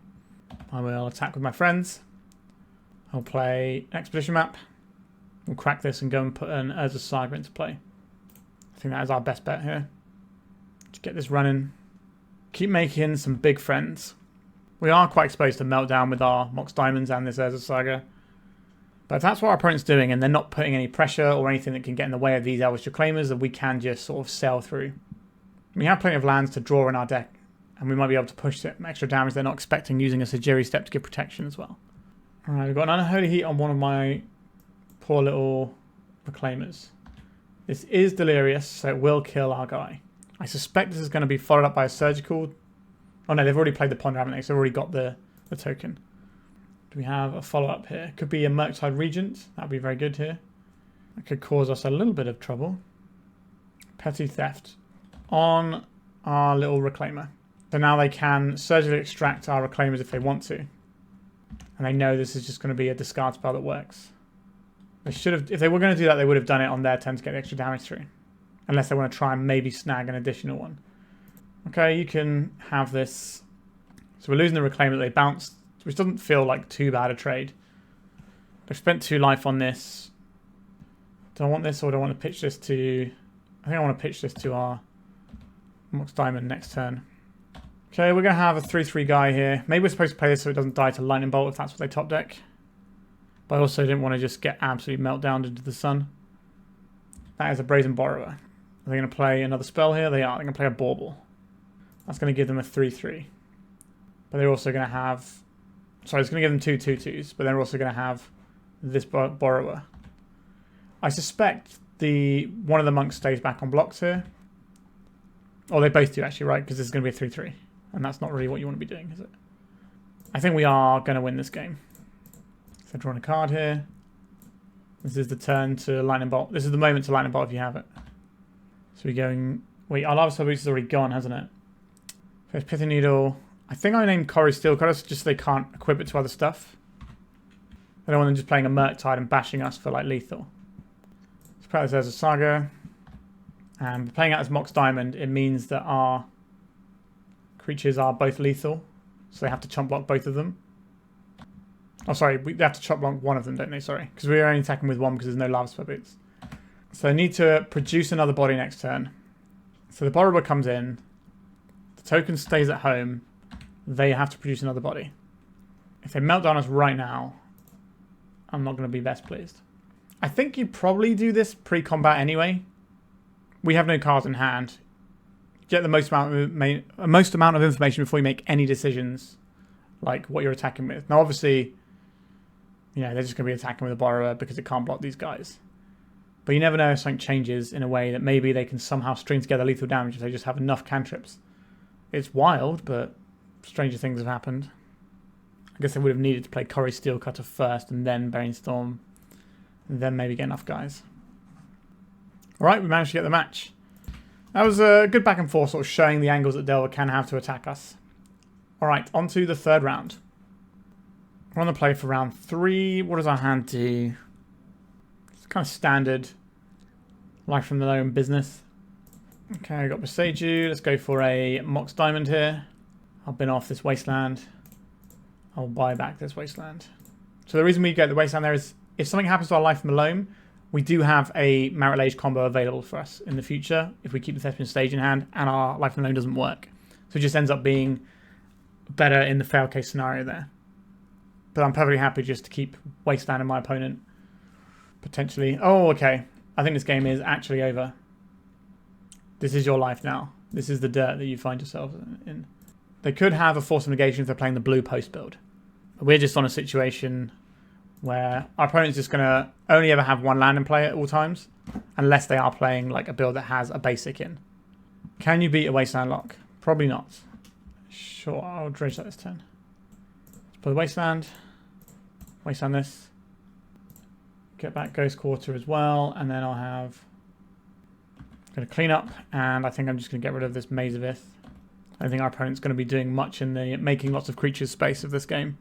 Speaker 1: I will attack with my friends. I'll play an Expedition map. We'll crack this and go and put an Urza Saga into play. I think that is our best bet here. Just get this running. Keep making some big friends. We are quite exposed to Meltdown with our Mox Diamonds and this Urza Saga. But if that's what our opponent's doing and they're not putting any pressure or anything that can get in the way of these Elvish Reclaimers, then we can just sort of sail through. We have plenty of lands to draw in our deck, and we might be able to push some extra damage they're not expecting using a Sejiri Steppe to give protection as well. Alright, we've got an Unholy Heat on one of my poor little Reclaimers. This is Delirious, so it will kill our guy. I suspect this is going to be followed up by a Surgical. Oh no, they've already played the Ponder, haven't they? So they've already got the token. Do we have a follow-up here? Could be a Murktide Regent. That would be very good here. That could cause us a little bit of trouble. Petty Theft on our little Reclaimer. So now they can surgically extract our Reclaimers if they want to. And they know this is just going to be a discard spell that works. They should have, if they were going to do that, they would have done it on their turn to get the extra damage through. Unless they want to try and maybe snag an additional one. Okay, you can have this. So we're losing the Reclaimer that they bounced, which doesn't feel like too bad a trade. They've spent 2 life on this. Do I want this or do I want to pitch this to... I think I want to pitch this to our Mox Diamond next turn. Okay, we're going to have a 3-3 guy here. Maybe we're supposed to play this so it doesn't die to Lightning Bolt if that's what they top deck. But I also didn't want to just get absolutely meltdown into the sun. That is a Brazen Borrower. Are they going to play another spell here? They are. They're going to play a Bauble. That's going to give them a 3-3. But they're also going to have... Sorry, it's going to give them 2 2/2s, but they're also going to have this Borrower. I suspect one of the monks stays back on blocks here. Or they both do actually, right? Because this is going to be a 3-3. And that's not really what you want to be doing, is it? I think we are going to win this game. So drawing a card here. This is the turn to Lightning Bolt. This is the moment to Lightning Bolt if you have it. So we're going... Wait, our Lavaspur Boots is already gone, hasn't it? There's Pithing Needle. I think I named Corey Steel Cutters just so they can't equip it to other stuff. I don't want them just playing a Murktide and bashing us for like lethal. Let's play this as a Saga. And playing out as Mox Diamond, it means that our creatures are both lethal. So they have to chump block both of them. Oh, sorry, they have to chump block one of them, don't they? Sorry. Because we're only attacking with one because there's no Lavaspur Boots. So they need to produce another body next turn. So the Borrower comes in. The token stays at home. They have to produce another body. If they melt down us right now, I'm not going to be best pleased. I think you probably do this pre-combat anyway. We have no cards in hand. Get the most amount of information before you make any decisions, like what you're attacking with. Now, obviously, they're just going to be attacking with a Borrower because it can't block these guys. But you never know if something changes in a way that maybe they can somehow string together lethal damage if they just have enough cantrips. It's wild, but stranger things have happened. I guess they would have needed to play Corey Steelcutter first and then Brainstorm. And then maybe get enough guys. Alright, we managed to get the match. That was a good back and forth, sort of showing the angles that Delver can have to attack us. Alright, on to the third round. We're on the play for round 3. What does our hand do? It's kind of standard Life from the Loam business. Okay, we got Boseiju. Let's go for a Mox Diamond here. I'll bin off this Wasteland. I'll buy back this Wasteland. So the reason we get the Wasteland there is if something happens to our Life from the Loam, we do have a Merit Lage combo available for us in the future if we keep the Thespian stage in hand and our Life from the Loam doesn't work. So it just ends up being better in the fail case scenario there. But I'm perfectly happy just to keep Wasteland in my opponent. Potentially. Oh, okay. I think this game is actually over. This is your life now. This is the dirt that you find yourself in. They could have a Force of Negation if they're playing the blue post build. But we're just on a situation where our opponent's just going to only ever have one land in play at all times. Unless they are playing like a build that has a basic in. Can you beat a Wasteland lock? Probably not. Sure, I'll dredge that this turn. Let's play the Wasteland. Wasteland this. Get back Ghost Quarter as well. And then I'll have... going to clean up. And I think I'm just going to get rid of this Maze of Ith. I don't think our opponent's going to be doing much in the making lots of creatures space of this game.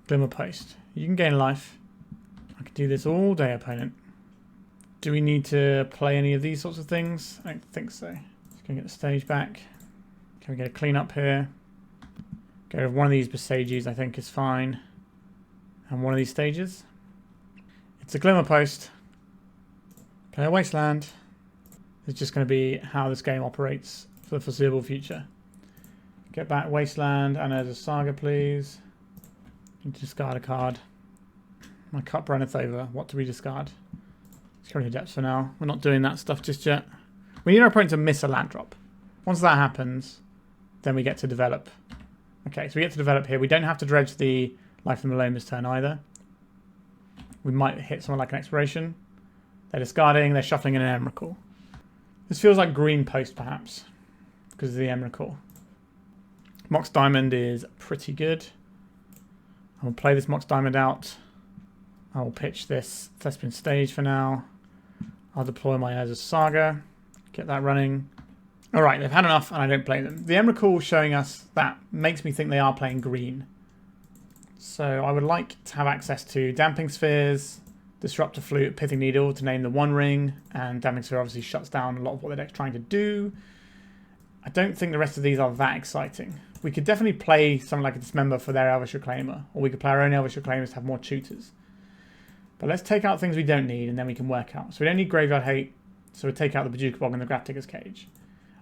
Speaker 1: Glimmer Post. You can gain life. I could do this all day, opponent. Do we need to play any of these sorts of things? I don't think so. Just going to get the stage back. Can we get a clean up here? Get rid of one of these Boseijus, I think is fine. And one of these stages. It's a Glimmer Post. Play a Wasteland. It's just going to be how this game operates for the foreseeable future. Get back Wasteland and there's a Saga, please. Discard a card. My cup runneth over. What do we discard? Security Depths for now. We're not doing that stuff just yet. We need our opponent to miss a land drop. Once that happens, then we get to develop. Okay, so we get to develop here. We don't have to dredge the Life from the Loam this turn either. We might hit someone like an Exploration. They're discarding, they're shuffling in an Emrakul. This feels like green post, perhaps, because of the Emrakul. Mox Diamond is pretty good. I will play this Mox Diamond out. I will pitch this Thespian stage for now. I'll deploy my Urza Saga. Get that running. Alright, they've had enough and I don't blame them. The Emrakul showing us that makes me think they are playing green. So I would like to have access to Damping Spheres, Disruptor Flute, Pithing Needle to name the One Ring, and Damage Sphere obviously shuts down a lot of what the deck's trying to do. I don't think the rest of these are that exciting. We could definitely play something like a Dismember for their Elvish Reclaimer, or we could play our own Elvish Reclaimers to have more tutors. But let's take out things we don't need, and then we can work out. So we don't need Graveyard Hate, so we'll take out the Bojuka Bog and the Grafdigger's Cage.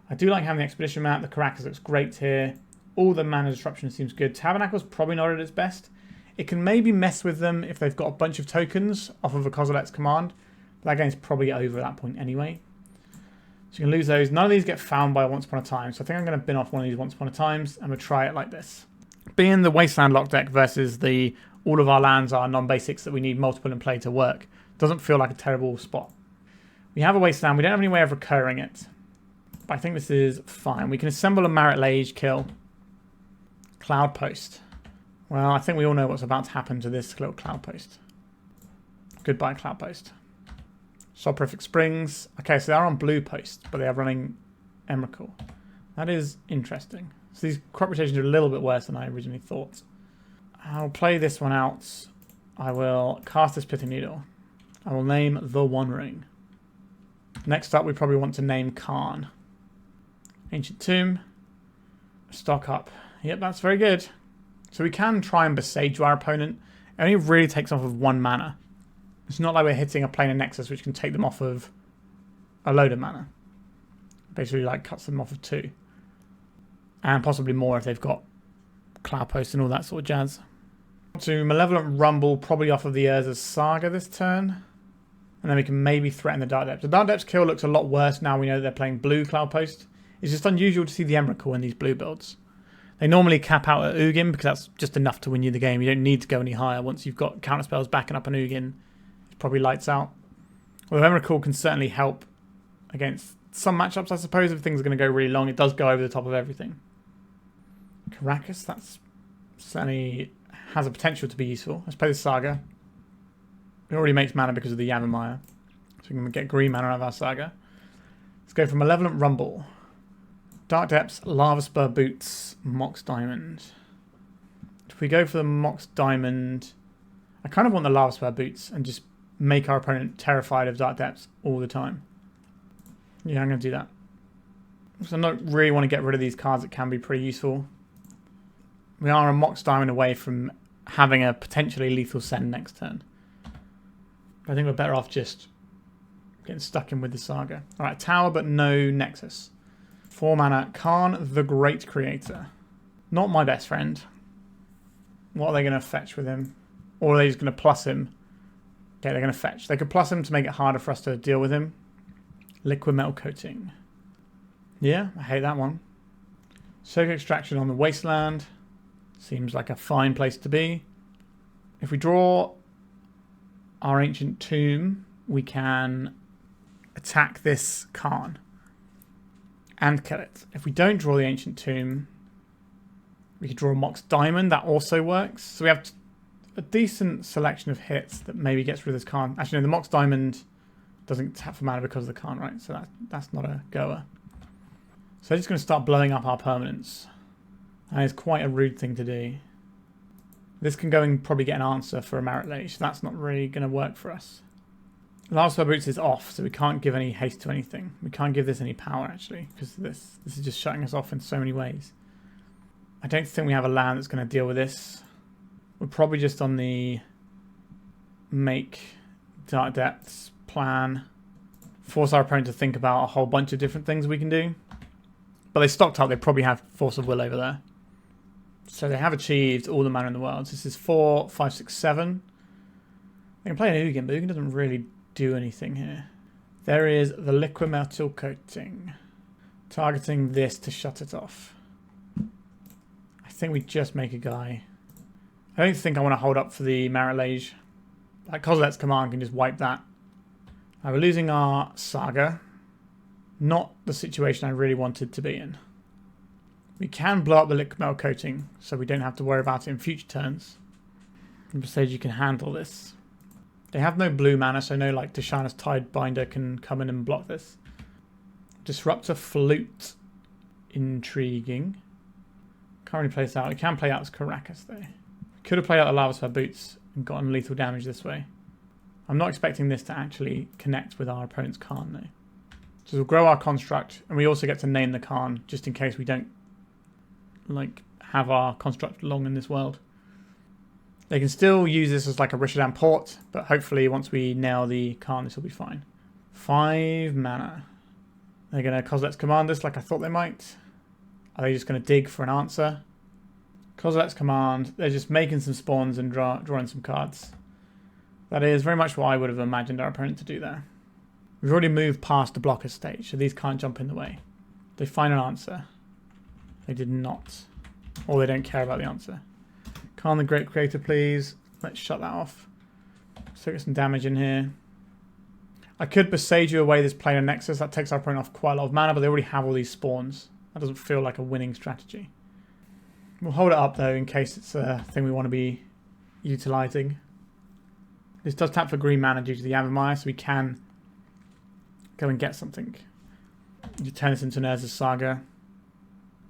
Speaker 1: I do like having the Expedition map. The Karakas looks great here. All the mana disruption seems good. Tabernacle's probably not at its best. It can maybe mess with them if they've got a bunch of tokens off of a Kozilek's command. But that game's probably over at that point anyway. So you can lose those. None of these get found by Once Upon a Time. So I think I'm going to bin off one of these Once Upon a Times. And we'll try it like this. Being the Wasteland lock deck versus the all of our lands are non-basics that we need multiple in play to work, doesn't feel like a terrible spot. We have a Wasteland. We don't have any way of recurring it. But I think this is fine. We can assemble a Marit Lage, kill. Cloud Post. Well, I think we all know what's about to happen to this little Cloud Post. Goodbye, Cloud Post. Soporific Springs. Okay, so they're on blue post, but they are running Emrakul. That is interesting. So these crop rotations are a little bit worse than I originally thought. I'll play this one out. I will cast this Pithing Needle. I will name the One Ring. Next up, we probably want to name Karn. Ancient Tomb. Stock up. Yep, that's very good. So we can try and Boseiju our opponent. It only really takes off of 1 mana. It's not like we're hitting a Planar Nexus which can take them off of a load of mana. Basically like cuts them off of 2. And possibly more if they've got Cloud Post and all that sort of jazz. To Malevolent Rumble, probably off of the Urza Saga this turn. And then we can maybe threaten the Dark Depths. The Dark Depths kill looks a lot worse now we know they're playing blue Cloud Post. It's just unusual to see the Emrakul in these blue builds. They normally cap out at Ugin because that's just enough to win you the game. You don't need to go any higher. Once you've got counterspells backing up an Ugin, it probably lights out. Although Emrakul can certainly help against some matchups, I suppose. If things are going to go really long, it does go over the top of everything. Karakas, that's certainly has a potential to be useful. Let's play the Saga. It already makes mana because of the Yavimaya. So we can get green mana out of our Saga. Let's go for Malevolent Rumble. Dark Depths, Lavaspur Boots, Mox Diamond. If we go for the Mox Diamond, I kind of want the Lavaspur Boots and just make our opponent terrified of Dark Depths all the time. Yeah, I'm going to do that. So I don't really want to get rid of these cards that can be pretty useful. We are a Mox Diamond away from having a potentially lethal send next turn. I think we're better off just getting stuck in with the Saga. Alright, Tower but no Nexus. 4 mana, Karn the Great Creator. Not my best friend. What are they going to fetch with him? Or are they just going to plus him? Okay, they're going to fetch. They could plus him to make it harder for us to deal with him. Liquid Metal Coating. Yeah, I hate that one. Soak Extraction on the Wasteland. Seems like a fine place to be. If we draw our Ancient Tomb, we can attack this Karn and kill it. If we don't draw the Ancient Tomb, we could draw a Mox Diamond. That also works. So we have a decent selection of hits that maybe gets rid of this Karn. Actually, no, the Mox Diamond doesn't tap for mana because of the Karn, right? So that's not a goer. So they're just going to start blowing up our permanents. And it's quite a rude thing to do. This can go and probably get an answer for a Marit Lage. So that's not really going to work for us. Lavaspur Boots is off, so we can't give any haste to anything. We can't give this any power, actually, because this is just shutting us off in so many ways. I don't think we have a land that's going to deal with this. We're probably just on the make Dark Depths plan. Force our opponent to think about a whole bunch of different things we can do. But they stocked up. They probably have Force of Will over there. So they have achieved all the mana in the world. So this is 4, 5, 6, 7. They can play an Ugin, but Ugin doesn't really do anything here. There is the Liquid Metal Coating. Targeting this to shut it off. I think we just make a guy. I don't think I want to hold up for the Marit Lage. Like Kozilek's command can just wipe that. We're losing our Saga. Not the situation I really wanted to be in. We can blow up the Liquid Metal Coating, so we don't have to worry about it in future turns. And Boseiju can handle this. They have no blue mana, so no like Tishana's Tidebinder can come in and block this. Disruptor Flute. Intriguing. Can't really play this out. We can play out as Karakas though. Could have played out the Lavaspur Boots and gotten lethal damage this way. I'm not expecting this to actually connect with our opponent's Khan though. So we'll grow our construct, and we also get to name the Khan just in case we don't like have our construct long in this world. They can still use this as like a Rishadan port, but hopefully once we nail the Khan, this will be fine. 5 mana. They're going to Kozilek's command us like I thought they might. Are they just going to dig for an answer? Kozilek's command. They're just making some spawns and drawing some cards. That is very much what I would have imagined our opponent to do there. We've already moved past the blocker stage, so these can't jump in the way. They find an answer. They did not. Or they don't care about the answer. Khan the Great Creator, please. Let's shut that off. So get some damage in here. I could Boseiju away this Planar Nexus. That takes our opponent off quite a lot of mana, but they already have all these spawns. That doesn't feel like a winning strategy. We'll hold it up, though, in case it's a thing we want to be utilising. This does tap for green mana due to the Yavimaya, so we can go and get something. You turn this into an Urza Saga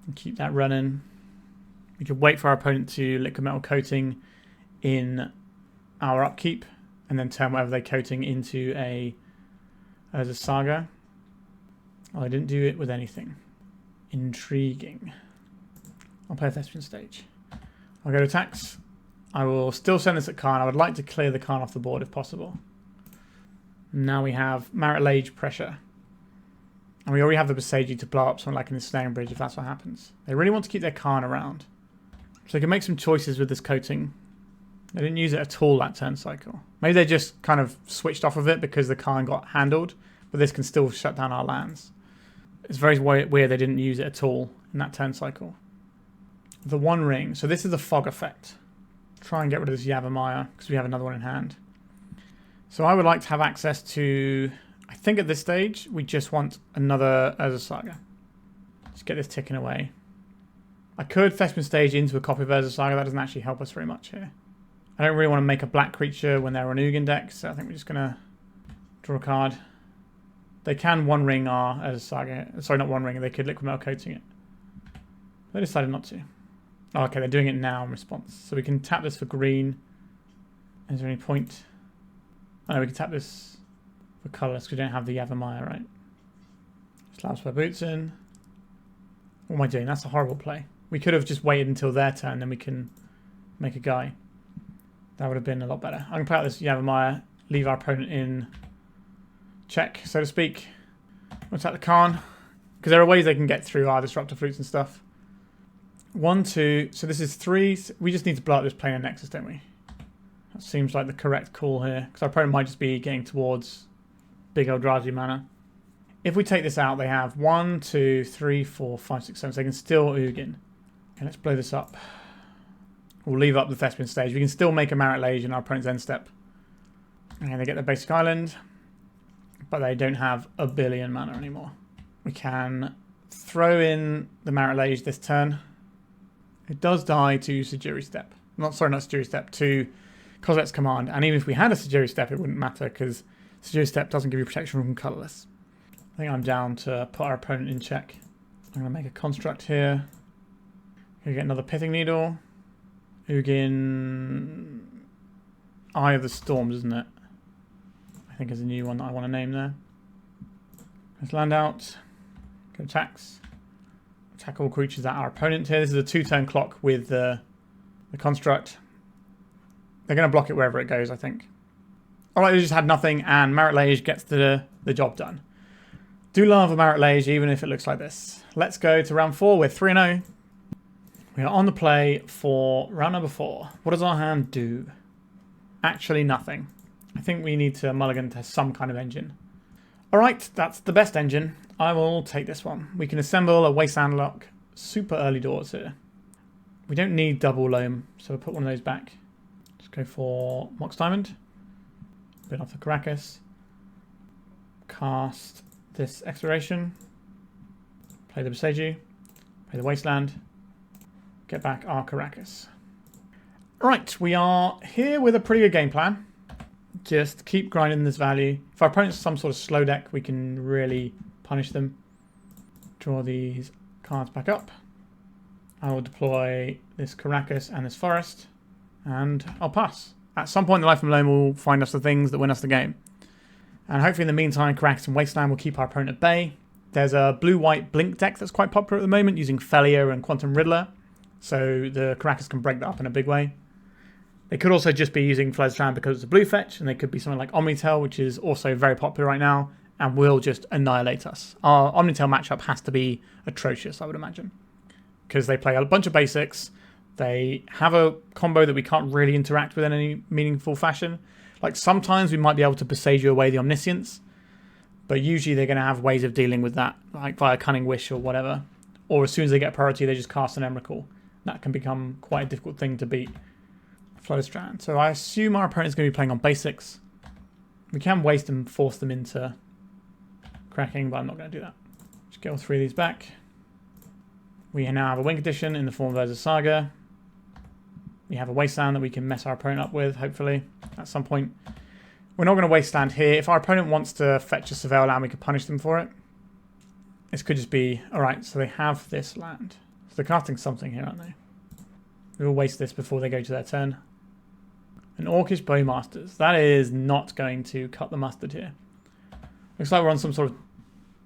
Speaker 1: and keep that running. We could wait for our opponent to liquid metal coating in our upkeep and then turn whatever they're coating into a Urza Saga. Oh, I didn't do it with anything. Intriguing. I'll play a Thespian stage. I'll go to attacks. I will still send this at Khan. I would like to clear the Khan off the board if possible. Now we have Marit Lage pressure. And we already have the Boseiju to blow up something like in the Snaring Bridge if that's what happens. They really want to keep their Khan around. So they can make some choices with this coating. They didn't use it at all that turn cycle. Maybe they just kind of switched off of it because the Khan got handled. But this can still shut down our lands. It's very weird they didn't use it at all in that turn cycle. The One Ring. So this is the fog effect. Try and get rid of this Yavimaya because we have another one in hand. So I would like to have access to... I think at this stage we just want another Urza Saga. Just get this ticking away. I could Thespian stage into a copy of Urza Saga. That doesn't actually help us very much here. I don't really want to make a black creature when they're on Ugin deck, so I think we're just going to draw a card. They can One Ring our Urza Saga. Sorry, not One Ring. They could liquid metal coating it. They decided not to. Oh, okay, they're doing it now in response. So we can tap this for green. Is there any point? Oh, no, we can tap this for colours because we don't have the Yavimaya, right? Just Lavaspur Boots in. What am I doing? That's a horrible play. We could have just waited until their turn, then we can make a guy. That would have been a lot better. I can play out this Yavimaya, leave our opponent in check, so to speak. We'll attack the Khan. Because there are ways they can get through our Disruptor Flutes and stuff. 1, 2. So this is 3. We just need to blow up this Planar Nexus, don't we? That seems like the correct call here. Because our opponent might just be getting towards big Eldrazi mana. If we take this out, they have 1, 2, 3, 4, 5, 6, 7. So they can still Ugin. Okay, let's blow this up. We'll leave up the Thespian stage. We can still make a Marit Lage in our opponent's end step. And they get their basic island. But they don't have a billion mana anymore. We can throw in the Marit Lage this turn. It does die to Sejiri Steppe. Not Sejiri Steppe, to Kozilek's command. And even if we had a Sejiri Steppe, it wouldn't matter because Sejiri Steppe doesn't give you protection from colourless. I think I'm down to put our opponent in check. I'm going to make a construct here. Going to get another Pithing Needle. Ugin... Eye of the Storms, isn't it? I think is a new one that I want to name there. Let's land out. Go attacks. Attack all creatures at our opponent here. This is a 2-turn clock with the construct. They're going to block it wherever it goes, I think. Alright, they just had nothing, and Marit Lage gets the job done. Do love a Marit Lage, even if it looks like this. Let's go to round 4 with 3-0. We are on the play for round number 4. What does our hand do? Actually, nothing. I think we need to mulligan to some kind of engine. Alright, that's the best engine. I will take this one. We can assemble a Wasteland lock super early doors here. We don't need double loam, so we'll put one of those back. Just go for Mox Diamond. Bit off the Karakas. Cast this Exploration. Play the Boseiju. Play the Wasteland. Get back our Karakas. Right, we are here with a pretty good game plan. Just keep grinding this value. If our opponent's some sort of slow deck, we can really punish them. Draw these cards back up. I will deploy this Karakas and this Forest. And I'll pass. At some point, the Life from Loam will find us the things that win us the game. And hopefully in the meantime, Karakas and Wasteland will keep our opponent at bay. There's a blue-white blink deck that's quite popular at the moment using Felia and Quantum Riddler. So the Karakas can break that up in a big way. They could also just be using Floodstrand because it's a blue fetch, and they could be something like Omnitail, which is also very popular right now, and will just annihilate us. Our Omnitail matchup has to be atrocious, I would imagine. Because they play a bunch of basics. They have a combo that we can't really interact with in any meaningful fashion. Like sometimes we might be able to Boseiju away the Omniscience, but usually they're going to have ways of dealing with that, like via Cunning Wish or whatever. Or as soon as they get priority, they just cast an Emrakul. That can become quite a difficult thing to beat. Flowstrand. So I assume our opponent's going to be playing on basics. We can waste and force them into cracking, but I'm not going to do that. Just get all three of these back. We now have a win condition in the form of Urza Saga. We have a Wasteland that we can mess our opponent up with, hopefully, at some point. We're not going to Wasteland here. If our opponent wants to fetch a Surveil land, we could punish them for it. This could just be... Alright, so they have this land. So they're casting something here, aren't they? We will waste this before they go to their turn. An Orcish Bowmasters. That is not going to cut the mustard here. Looks like we're on some sort of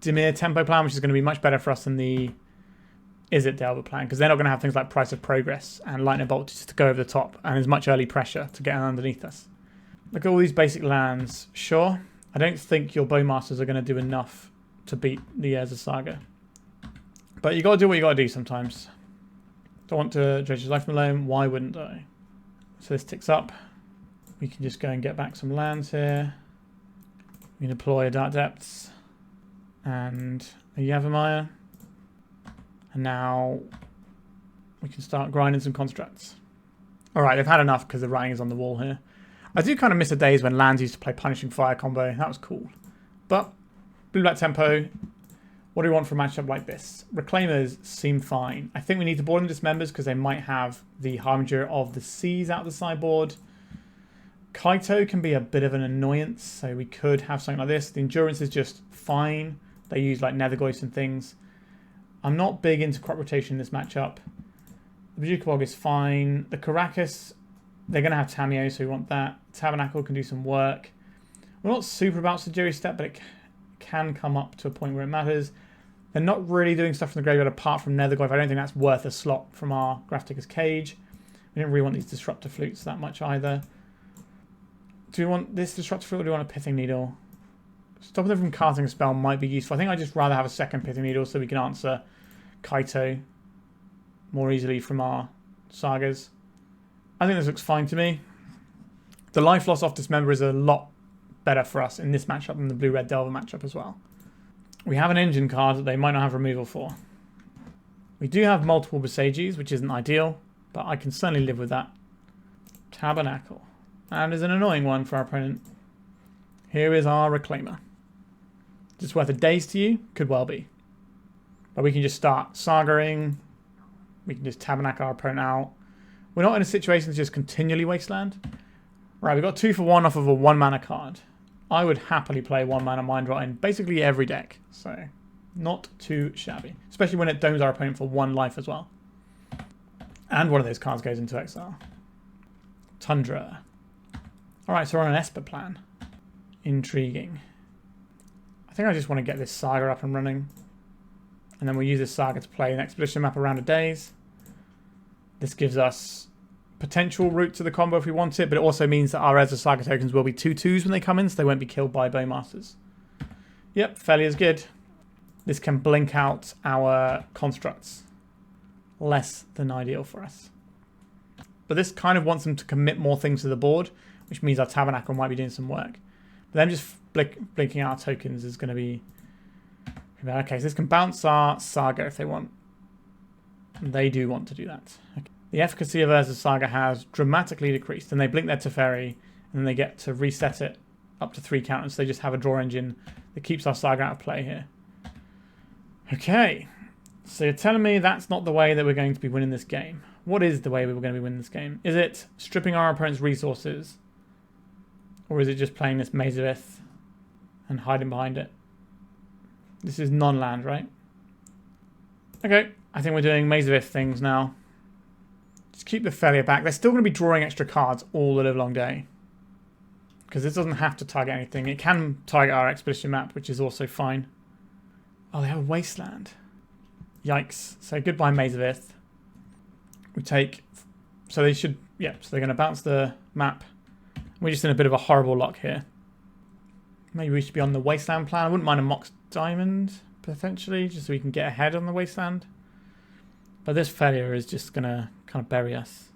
Speaker 1: Dimir tempo plan, which is going to be much better for us than the Izzet Delver plan, because they're not going to have things like Price of Progress and Lightning Bolt just to go over the top, and as much early pressure to get underneath us. Look at all these basic lands. Sure, I don't think your Bowmasters are going to do enough to beat the Urza Saga. But you got to do what you got to do sometimes. Don't want to dredge his life from Loam. Why wouldn't I? So this ticks up. We can just go and get back some lands here. We can deploy a Dark Depths and a Yavimaya. And now we can start grinding some constructs. Alright, they've had enough because the writing is on the wall here. I do kind of miss the days when lands used to play Punishing Fire combo. That was cool. But blue-black tempo. What do we want for a matchup like this? Reclaimers seem fine. I think we need to board them Dismembers because they might have the Harbinger of the Seas out of the sideboard. Kaito can be a bit of an annoyance, so we could have something like this. The Endurance is just fine. They use like Nethergoyfs and things. I'm not big into crop rotation in this matchup. The Bojuka Bog is fine. The Karakas, they're going to have Tamiyo, so we want that. Tabernacle can do some work. We're not super about Sejiri Steppe, but it can come up to a point where it matters. They're not really doing stuff from the graveyard apart from Nethergoyf. I don't think that's worth a slot from our Grafdigger's Cage. We didn't really want these Disruptor Flutes that much either. Do we want this Disruptor Flute or do we want a Pithing Needle? Stopping them from casting a spell might be useful. I think I'd just rather have a second Pithing Needle so we can answer Kaito more easily from our Sagas. I think this looks fine to me. The life loss off Dismember is a lot better for us in this matchup than the blue-red Delver matchup as well. We have an engine card that they might not have removal for. We do have multiple Boseijus, which isn't ideal, but I can certainly live with that. Tabernacle. And is an annoying one for our opponent. Here is our Reclaimer. Is this worth a daze to you? Could well be. But we can just start Sagaing. We can just Tabernacle our opponent out. We're not in a situation to just continually Wasteland. Right, we've got 2 for 1 off of a 1 mana card. I would happily play 1 mana Mind Rot in basically every deck. So, not too shabby. Especially when it domes our opponent for 1 life as well. And one of those cards goes into exile. Tundra. Alright, so we're on an Esper plan. Intriguing. I think I just want to get this Saga up and running. And then we'll use this Saga to play an Expedition map around a daze. This gives us potential route to the combo if we want it, but it also means that our Urza Saga tokens will be 2/2s when they come in, so they won't be killed by Bowmasters. Yep, fairly as good. This can blink out our constructs. Less than ideal for us. But this kind of wants them to commit more things to the board, which means our Tabernacle might be doing some work. But then just blinking out our tokens is going to be... Okay, so this can bounce our Saga if they want. They do want to do that. Okay. The efficacy of Urza Saga has dramatically decreased, and they blink their Teferi, and then they get to reset it up to 3 counters. So they just have a draw engine that keeps our Saga out of play here. Okay, so you're telling me that's not the way that we're going to be winning this game. What is the way we were going to be winning this game? Is it stripping our opponent's resources? Or is it just playing this Maze of Ith and hiding behind it? This is non-land, right? Okay, I think we're doing Maze of Ith things now. Just keep the failure back. They're still going to be drawing extra cards all the live long day. Because this doesn't have to target anything. It can target our expedition map, which is also fine. Oh, they have a Wasteland. Yikes. So goodbye Maze of Ith. We take... So they should... Yeah, so they're going to bounce the map. We're just in a bit of a horrible lock here. Maybe we should be on the Wasteland plan. I wouldn't mind a Mox Diamond, potentially, just so we can get ahead on the Wasteland. But this failure is just going to kind of bury us.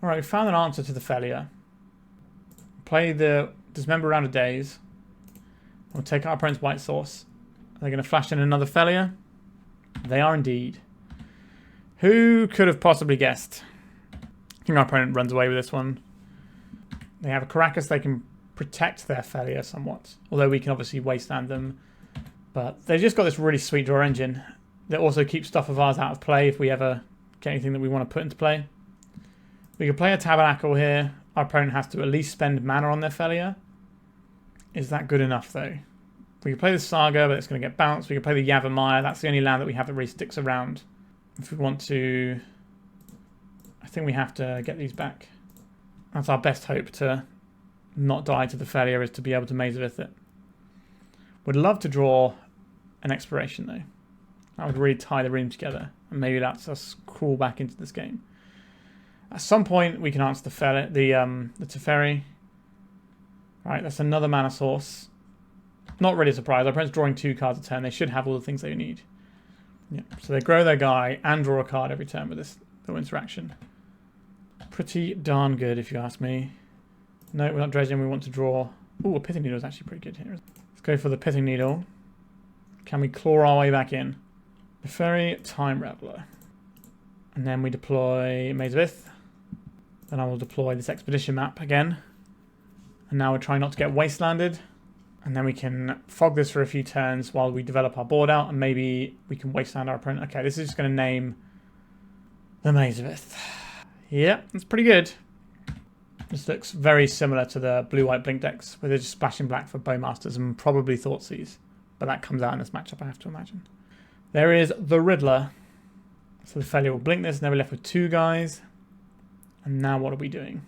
Speaker 1: Alright, we found an answer to the failure. Play the Dismember round of days. We'll take our opponent's white source. Are they going to flash in another failure? They are indeed. Who could have possibly guessed? I think our opponent runs away with this one. They have a Karakas. They can protect their failure somewhat. Although we can obviously wasteland them. But they've just got this really sweet draw engine that also keeps stuff of ours out of play if we ever get anything that we want to put into play. We could play a Tabernacle here. Our opponent has to at least spend mana on their failure. Is that good enough though? We could play the Saga, but it's going to get bounced. We could play the Yavimaya. That's the only land that we have that really sticks around. If we want to... I think we have to get these back. That's our best hope to not die to the failure, is to be able to Maze of Ith it. Would love to draw an Exploration though. That would really tie the room together. And maybe that's us crawl back into this game. At some point we can answer the Teferi. Right, that's another mana source. Not really surprised. Our opponent's drawing 2 cards a turn. They should have all the things they need. Yeah. So they grow their guy and draw a card every turn with this little interaction. Pretty darn good, if you ask me. No, we're not dredging. We want to draw... Ooh, a Pithing Needle is actually pretty good here. Let's go for the Pithing Needle. Can we claw our way back in? The Fairy Time Raveler. And then we deploy Maze of Ith. Then I will deploy this expedition map again. And now we're trying not to get wastelanded. And then we can fog this for a few turns while we develop our board out. And maybe we can wasteland our opponent. Okay, this is just going to name the Maze of Ith. Yeah, that's pretty good. This looks very similar to the blue-white blink decks, where they're just splashing black for Bowmasters and probably Thoughtseize. But that comes out in this matchup, I have to imagine. There is the Riddler. So the failure will blink this. Now we're left with 2 guys. And now what are we doing?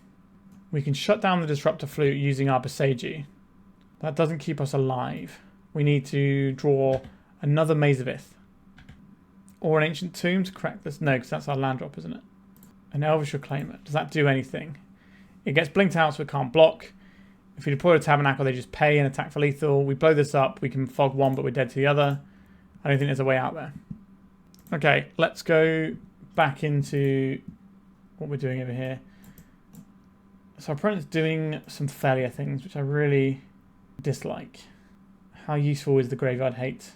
Speaker 1: We can shut down the Disruptor Flute using our Boseiju. That doesn't keep us alive. We need to draw another Maze of Ith. Or an Ancient Tomb to crack this. No, because that's our land drop, isn't it? An Elvish Reclaimer. Does that do anything? It gets blinked out so it can't block. If we deploy a Tabernacle, they just pay and attack for lethal. We blow this up. We can fog one, but we're dead to the other. I don't think there's a way out there. Okay, let's go back into what we're doing over here. So our opponent's doing some failure things, which I really dislike. How useful is the Graveyard Hate?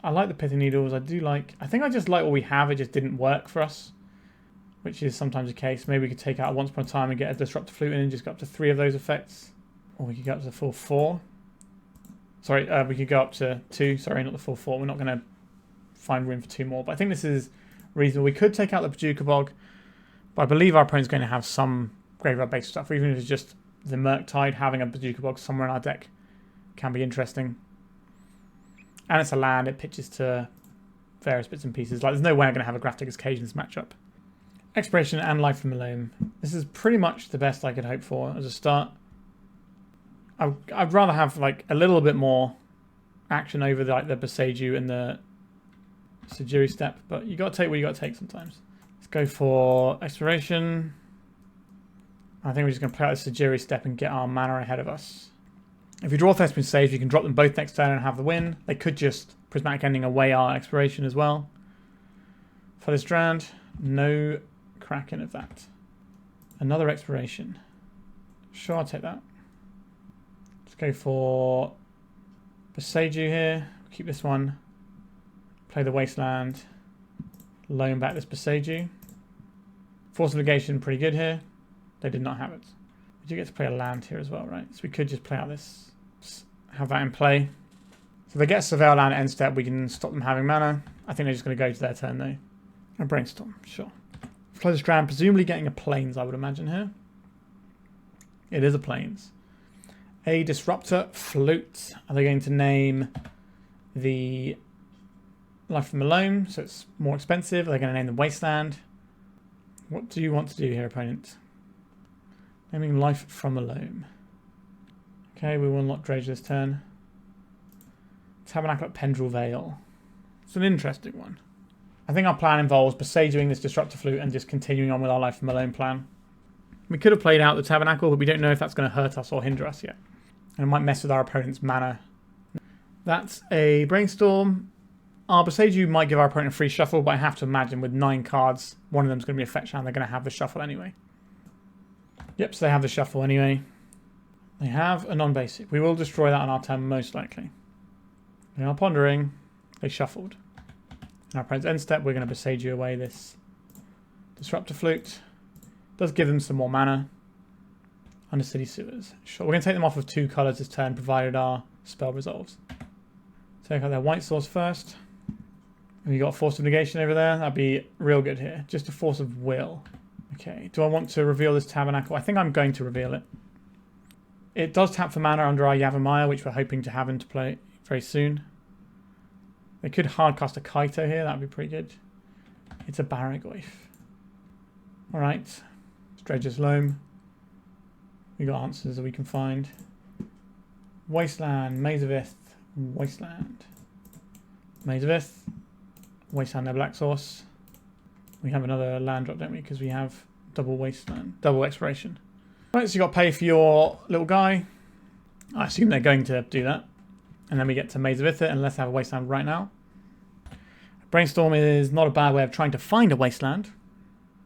Speaker 1: I like the Pithing Needles. I think I just like what we have. It just didn't work for us, which is sometimes the case. Maybe we could take out Once Upon a Time and get a Disruptor Flute in and just go up to 3 of those effects. Or we could go up to the full 4. Sorry, we could go up to 2. Sorry, not the full 4. We're not going to find room for 2 more. But I think this is reasonable. We could take out the Bojuka Bog, but I believe our opponent's going to have some graveyard-based stuff. Even if it's just the Murktide, having a Bojuka Bog somewhere in our deck can be interesting. And it's a land. It pitches to various bits and pieces. Like, there's no way I'm going to have a Grafdigger's Cage in this matchup. Expiration and Life from the Loam. This is pretty much the best I could hope for as a start. I'd rather have like a little bit more action over the Boseiju and the Sejiri Steppe, but you got to take what you got to take sometimes. Let's go for Exploration. I think we're just going to play out the Sejiri Steppe and get our mana ahead of us. If you draw Thespian Sage, you can drop them both next turn and have the win. They could just Prismatic Ending away our Exploration as well. For this Strand, no cracking of that. Another Exploration. Sure, I'll take that. Let's go for Boseiju here. Keep this one. Play the Wasteland. Loan back this Boseiju. Force of Negation, pretty good here. They did not have it. We do get to play a land here as well, right? So we could just play out this. Just have that in play. So if they get a Surveil land at end step, we can stop them having mana. I think they're just going to go to their turn though. And Brainstorm, sure. Flow the Strand, presumably getting a Plains, I would imagine here. It is a Plains. A Disruptor Flute. Are they going to name the Life from the Loam, so it's more expensive? Are they going to name the Wasteland? What do you want to do here, opponent? Naming life from a loam. Okay, we will unlock Dredge this turn. Tabernacle at Pendrell Vale. It's an interesting one. I think our plan involves Boseijuing this Disruptor Flute and just continuing on with our life from a loam plan. We could have played out the Tabernacle, but we don't know if that's going to hurt us or hinder us yet. And it might mess with our opponent's mana. That's a Brainstorm. Our Boseiju might give our opponent a free shuffle, but I have to imagine with 9 cards, one of them's going to be a fetch land. They're going to have the shuffle anyway. Yep, so they have the shuffle anyway. They have a non-basic. We will destroy that on our turn most likely. They are pondering. They shuffled. In our opponent's end step, we're going to Boseiju away this Disruptor Flute. Does give them some more mana. Under City Sewers. Sure, we're going to take them off of 2 colours this turn, provided our spell resolves. Take out their white source first. And you got a Force of Negation over there. That'd be real good here. Just a Force of Will. Okay, do I want to reveal this Tabernacle? I think I'm going to reveal it. It does tap for mana under our Yavimaya, which we're hoping to have into play very soon. They could hardcast a Kaito here. That'd be pretty good. It's a Baragoyf. Alright. Dredge's Loam. We got answers that we can find. Wasteland, Maze of Ith, Wasteland. Maze of Ith, Wasteland, their black source. We have another land drop, don't we? Because we have double Wasteland, double exploration. Right, so you got to pay for your little guy. I assume they're going to do that. And then we get to Maze of Ith, and let's have a Wasteland right now. Brainstorm is not a bad way of trying to find a Wasteland.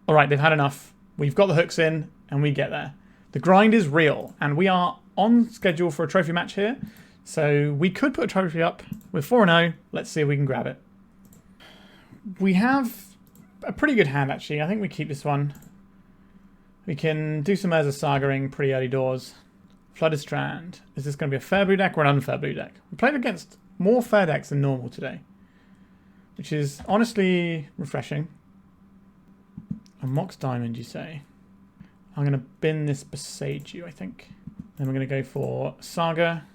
Speaker 1: Alright, they've had enough. We've got the hooks in, and we get there. The grind is real, and we are on schedule for a trophy match here. So we could put a trophy up with 4-0. Let's see if we can grab it. We have a pretty good hand, actually. I think we keep this one. We can do some Urza Sagaing pretty early doors. Flooded Strand. Is this going to be a fair blue deck or an unfair blue deck? We played against more fair decks than normal today, which is honestly refreshing. A Mox Diamond, you say? I'm going to bin this Boseiju, I think. Then we're going to go for Saga.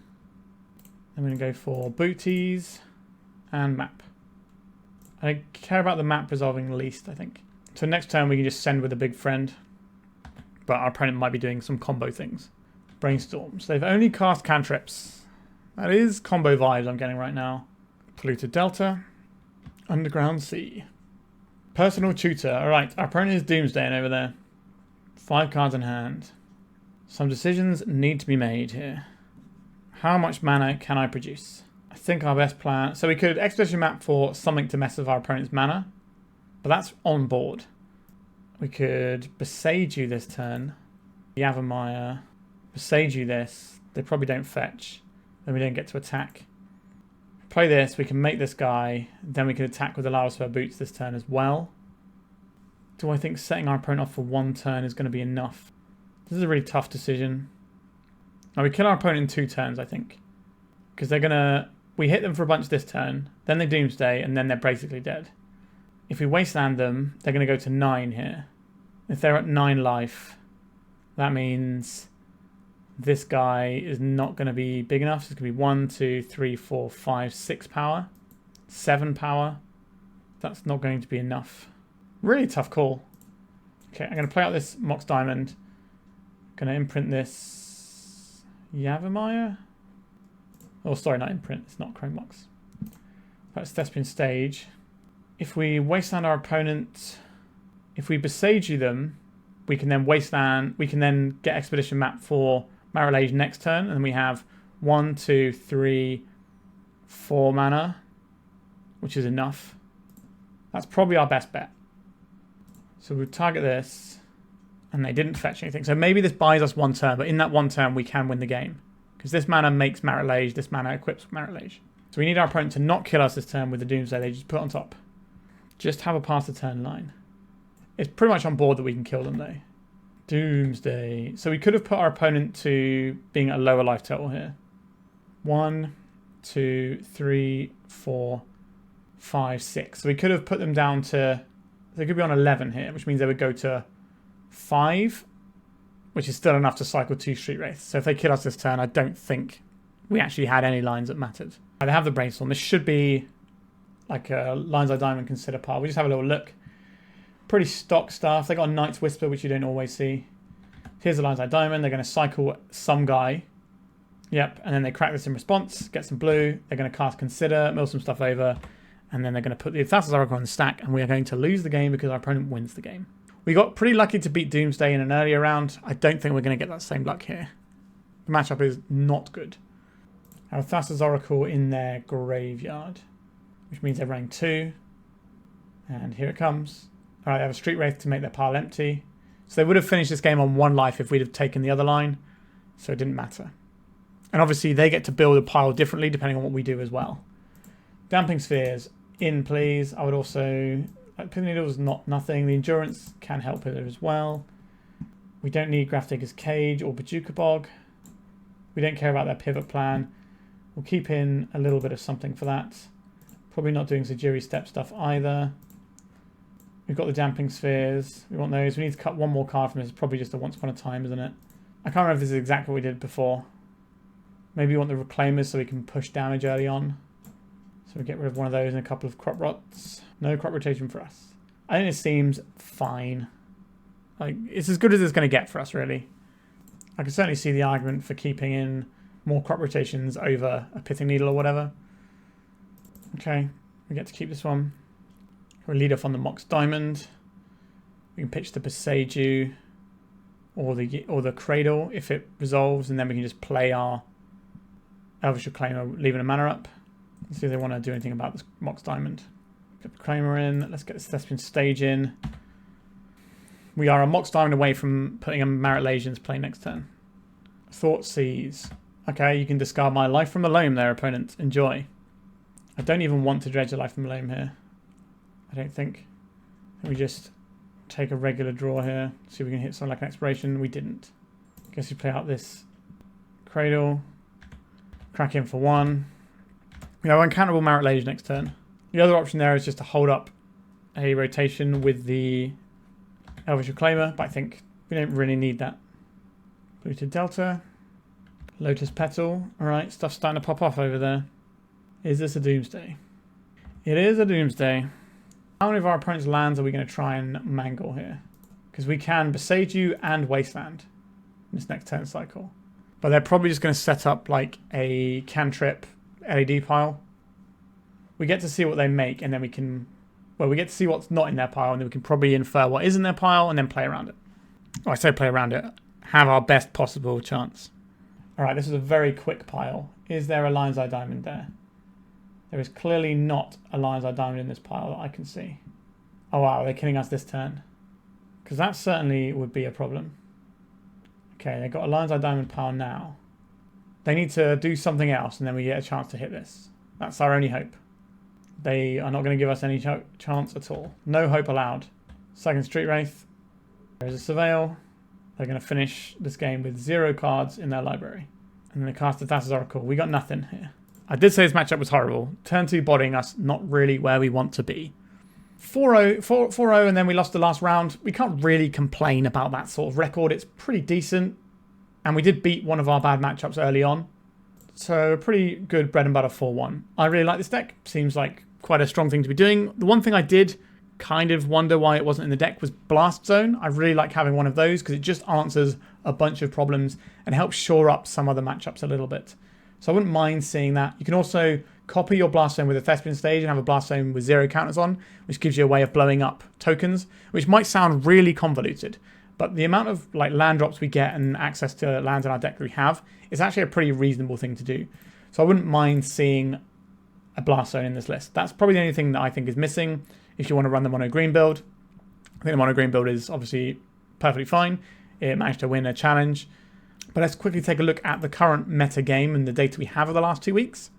Speaker 1: Then we're going to go for Booties and Map. I care about the map resolving least, I think. So next turn we can just send with a big friend. But our opponent might be doing some combo things. Brainstorms. They've only cast cantrips. That is combo vibes I'm getting right now. Polluted Delta. Underground Sea. Personal Tutor. Alright, our opponent is Doomsdaying over there. 5 cards in hand. Some decisions need to be made here. How much mana can I produce? I think our best plan... So we could Expedition Map for something to mess with our opponent's mana. But that's on board. We could Boseiju this turn. Yavimaya. Boseiju this. They probably don't fetch. Then we don't get to attack. Play this. We can make this guy. Then we can attack with the Lavaspur Boots this turn as well. Do I think setting our opponent off for 1 turn is going to be enough? This is a really tough decision. Now we kill our opponent in 2 turns, I think. Because they're going to... We hit them for a bunch this turn. Then they Doomsday, and then they're basically dead. If we Wasteland them, they're going to go to 9 here. If they're at 9 life, that means this guy is not going to be big enough. So it's going to be 1, 2, 3, 4, 5, 6 power. 7 power. That's not going to be enough. Really tough call. Okay, I'm going to play out this Mox Diamond. Going to imprint this Yavimaya. Oh, sorry, not imprint. It's not Chrome Mox. That's Thespian Stage. If we Wasteland our opponent, if we Boseiju them, we can then Wasteland. We can then get Expedition Map for Marilage next turn, and we have 1, 2, 3, 4 mana, which is enough. That's probably our best bet. So we'll target this, and they didn't fetch anything. So maybe this buys us 1 turn, but in that 1 turn we can win the game. Because this mana makes Marilage, this mana equips Marilage. So we need our opponent to not kill us this turn with the Doomsday they just put on top. Just have a pass the turn line. It's pretty much on board that we can kill them though. Doomsday. So we could have put our opponent to being at a lower life total here. 1, 2, 3, 4, 5, 6. So we could have put them down to... They could be on 11 here, which means they would go to 5, which is still enough to cycle 2 Street Wraiths. So if they kill us this turn, I don't think we actually had any lines that mattered. They have the Brainstorm. This should be like a Lines I Diamond consider par. We just have a little look. pretty stock stuff. They got a Knight's Whisper, which you don't always see. Here's the Lion's Eye Diamond. They're going to cycle some guy. Yep, and then they crack this in response, get some blue. They're going to cast Consider, mill some stuff over, and then they're going to put the Thassa's Oracle on the stack, and we are going to lose the game because our opponent wins the game. We got pretty lucky to beat Doomsday in an earlier round. I don't think we're going to get that same luck here. The matchup is not good. Our Thassa's Oracle in their graveyard, which means they're running 2. And here it comes. All right, they have a Street Wraith to make their pile empty. So they would have finished this game on 1 life if we'd have taken the other line. So it didn't matter. And obviously they get to build a pile differently depending on what we do as well. Damping Spheres in, please. I would also... Pithing Needle is not nothing. The Endurance can help with it as well. We don't need Grafdigger's Cage or Bojuka Bog. We don't care about their pivot plan. We'll keep in a little bit of something for that. Probably not doing Sejiri Steppe stuff either. We've got the Damping Spheres. We want those. We need to cut one more card from this. It's probably just a once upon a time, isn't it? I can't remember if this is exactly what we did before. Maybe we want the Reclaimers so we can push damage early on. So we get rid of one of those and a couple of Crop Rots. No crop rotation for us. I think it seems fine. Like, it's as good as it's going to get for us, really. I can certainly see the argument for keeping in more crop rotations over a Pithing Needle or whatever. Okay, we get to keep this one. We'll lead off on the Mox Diamond. We can pitch the Boseiju or the Cradle if it resolves, and then we can just play our Elvish Reclaimer, leaving a mana up. Let's see if they want to do anything about this Mox Diamond. Get the Reclaimer in. Let's get the Thespian stage in. We are a Mox Diamond away from putting a Marit Legions play next turn. Thoughtseize. Okay, you can discard my Life from the Loam there, opponent. Enjoy. I don't even want to dredge a Life from the Loam here. I don't think. We just take a regular draw here. See if we can hit something like an Expiration. We didn't. Guess we play out this Cradle. Crack in for 1. We have uncountable Marit Legion next turn. The other option there is just to hold up a rotation with the Elvish Reclaimer, but I think we don't really need that. Polluted Delta. Lotus Petal. Alright, stuff's starting to pop off over there. Is this a Doomsday? It is a Doomsday. How many of our opponent's lands are we going to try and mangle here? Because we can Boseiju and Wasteland in this next turn cycle. But they're probably just going to set up like a cantrip LED pile. We get to see what they make, and then we can... Well, we get to see what's not in their pile, and then we can probably infer what is in their pile and then play around it. Oh, I say play around it. Have our best possible chance. Alright, this is a very quick pile. Is there a Lion's Eye Diamond there? There is clearly not a Lion's Eye Diamond in this pile that I can see. Oh wow, they're killing us this turn. Because that certainly would be a problem. Okay, they've got a Lion's Eye Diamond pile now. They need to do something else and then we get a chance to hit this. That's our only hope. They are not going to give us any chance at all. No hope allowed. Second Street Wraith. There's a Surveil. They're going to finish this game with 0 cards in their library. And then they cast the Thassa's Oracle. We got nothing here. I did say this matchup was horrible. Turn 2 bodying us, not really where we want to be. 4-0, and then we lost the last round. We can't really complain about that sort of record. It's pretty decent. And we did beat one of our bad matchups early on. So a pretty good bread and butter 4-1. I really like this deck. Seems like quite a strong thing to be doing. The one thing I did kind of wonder why it wasn't in the deck was Blast Zone. I really like having one of those because it just answers a bunch of problems and helps shore up some other matchups a little bit. So I wouldn't mind seeing that. You can also copy your Blast Zone with a Thespian stage and have a Blast Zone with 0 counters on, which gives you a way of blowing up tokens, which might sound really convoluted. But the amount of like land drops we get and access to lands in our deck that we have is actually a pretty reasonable thing to do. So I wouldn't mind seeing a Blast Zone in this list. That's probably the only thing that I think is missing if you want to run the mono green build. I think the mono green build is obviously perfectly fine. It managed to win a challenge. But let's quickly take a look at the current meta game and the data we have of the last 2 weeks.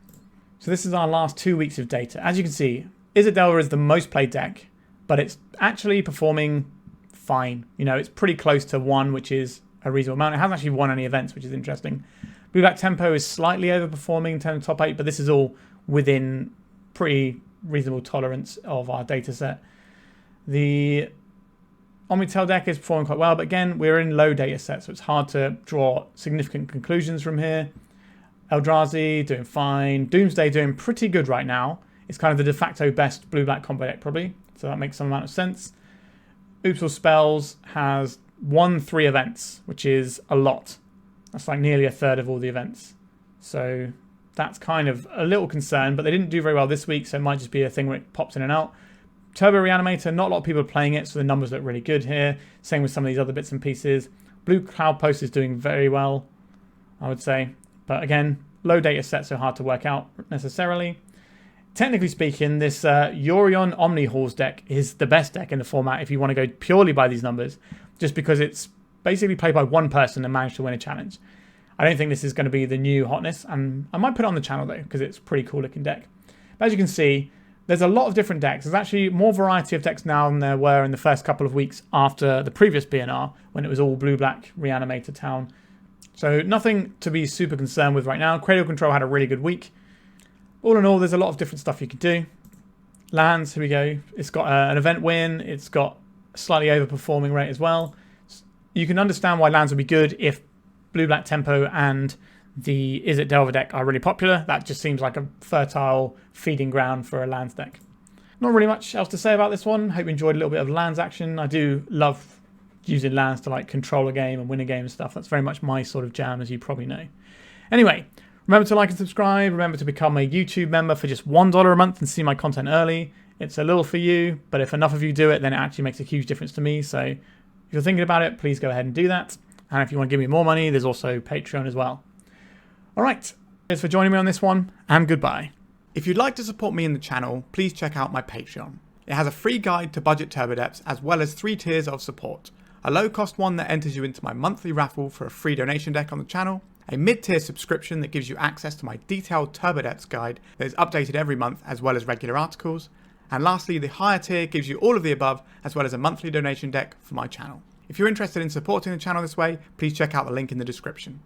Speaker 1: So this is our last 2 weeks of data. As you can see, Isildelva is the most played deck, but it's actually performing fine. You know, it's pretty close to 1, which is a reasonable amount. It hasn't actually won any events, which is interesting. Blue Black Tempo is slightly overperforming in terms of top 8, but this is all within pretty reasonable tolerance of our data set. The Omnitel deck is performing quite well, but again, we're in low data set, so it's hard to draw significant conclusions from here. Eldrazi doing fine. Doomsday doing pretty good right now. It's kind of the de facto best blue-black combo deck, probably, so that makes some amount of sense. Oops All Spells has won 3 events, which is a lot. That's like nearly a third of all the events. So that's kind of a little concern, but they didn't do very well this week, so it might just be a thing where it pops in and out. Turbo Reanimator, not a lot of people are playing it, so the numbers look really good here. Same with some of these other bits and pieces. Blue Cloud Post is doing very well, I would say. But again, low data set, so hard to work out necessarily. Technically speaking, this Yorion Omni Halls deck is the best deck in the format if you want to go purely by these numbers, just because it's basically played by one person and managed to win a challenge. I don't think this is going to be the new hotness, and I might put it on the channel though, because it's a pretty cool looking deck. But as you can see, there's a lot of different decks. There's actually more variety of decks now than there were in the first couple of weeks after the previous BNR, when it was all blue-black Reanimator Town. So nothing to be super concerned with right now. Cradle Control had a really good week. All in all, there's a lot of different stuff you can do. Lands, here we go. It's got an event win. It's got a slightly overperforming rate as well. You can understand why lands would be good if blue-black tempo and the Izzet Delver deck are really popular. That just seems like a fertile feeding ground for a lands deck. Not really much else to say about this one. Hope you enjoyed a little bit of lands action. I do love using lands to like control a game and win a game and stuff. That's very much my sort of jam, as you probably know. Anyway, remember to like and subscribe. Remember to become a YouTube member for just $1 a month and see my content early. It's a little for you, but if enough of you do it, then it actually makes a huge difference to me. So if you're thinking about it, please go ahead and do that. And if you want to give me more money, there's also Patreon as well. All right, thanks for joining me on this one, and goodbye. If you'd like to support me in the channel, please check out my Patreon. It has a free guide to budget turbo depths, as well as 3 tiers of support. A low-cost one that enters you into my monthly raffle for a free donation deck on the channel, a mid-tier subscription that gives you access to my detailed turbo depths guide that is updated every month, as well as regular articles, and lastly, the higher tier gives you all of the above, as well as a monthly donation deck for my channel. If you're interested in supporting the channel this way, please check out the link in the description.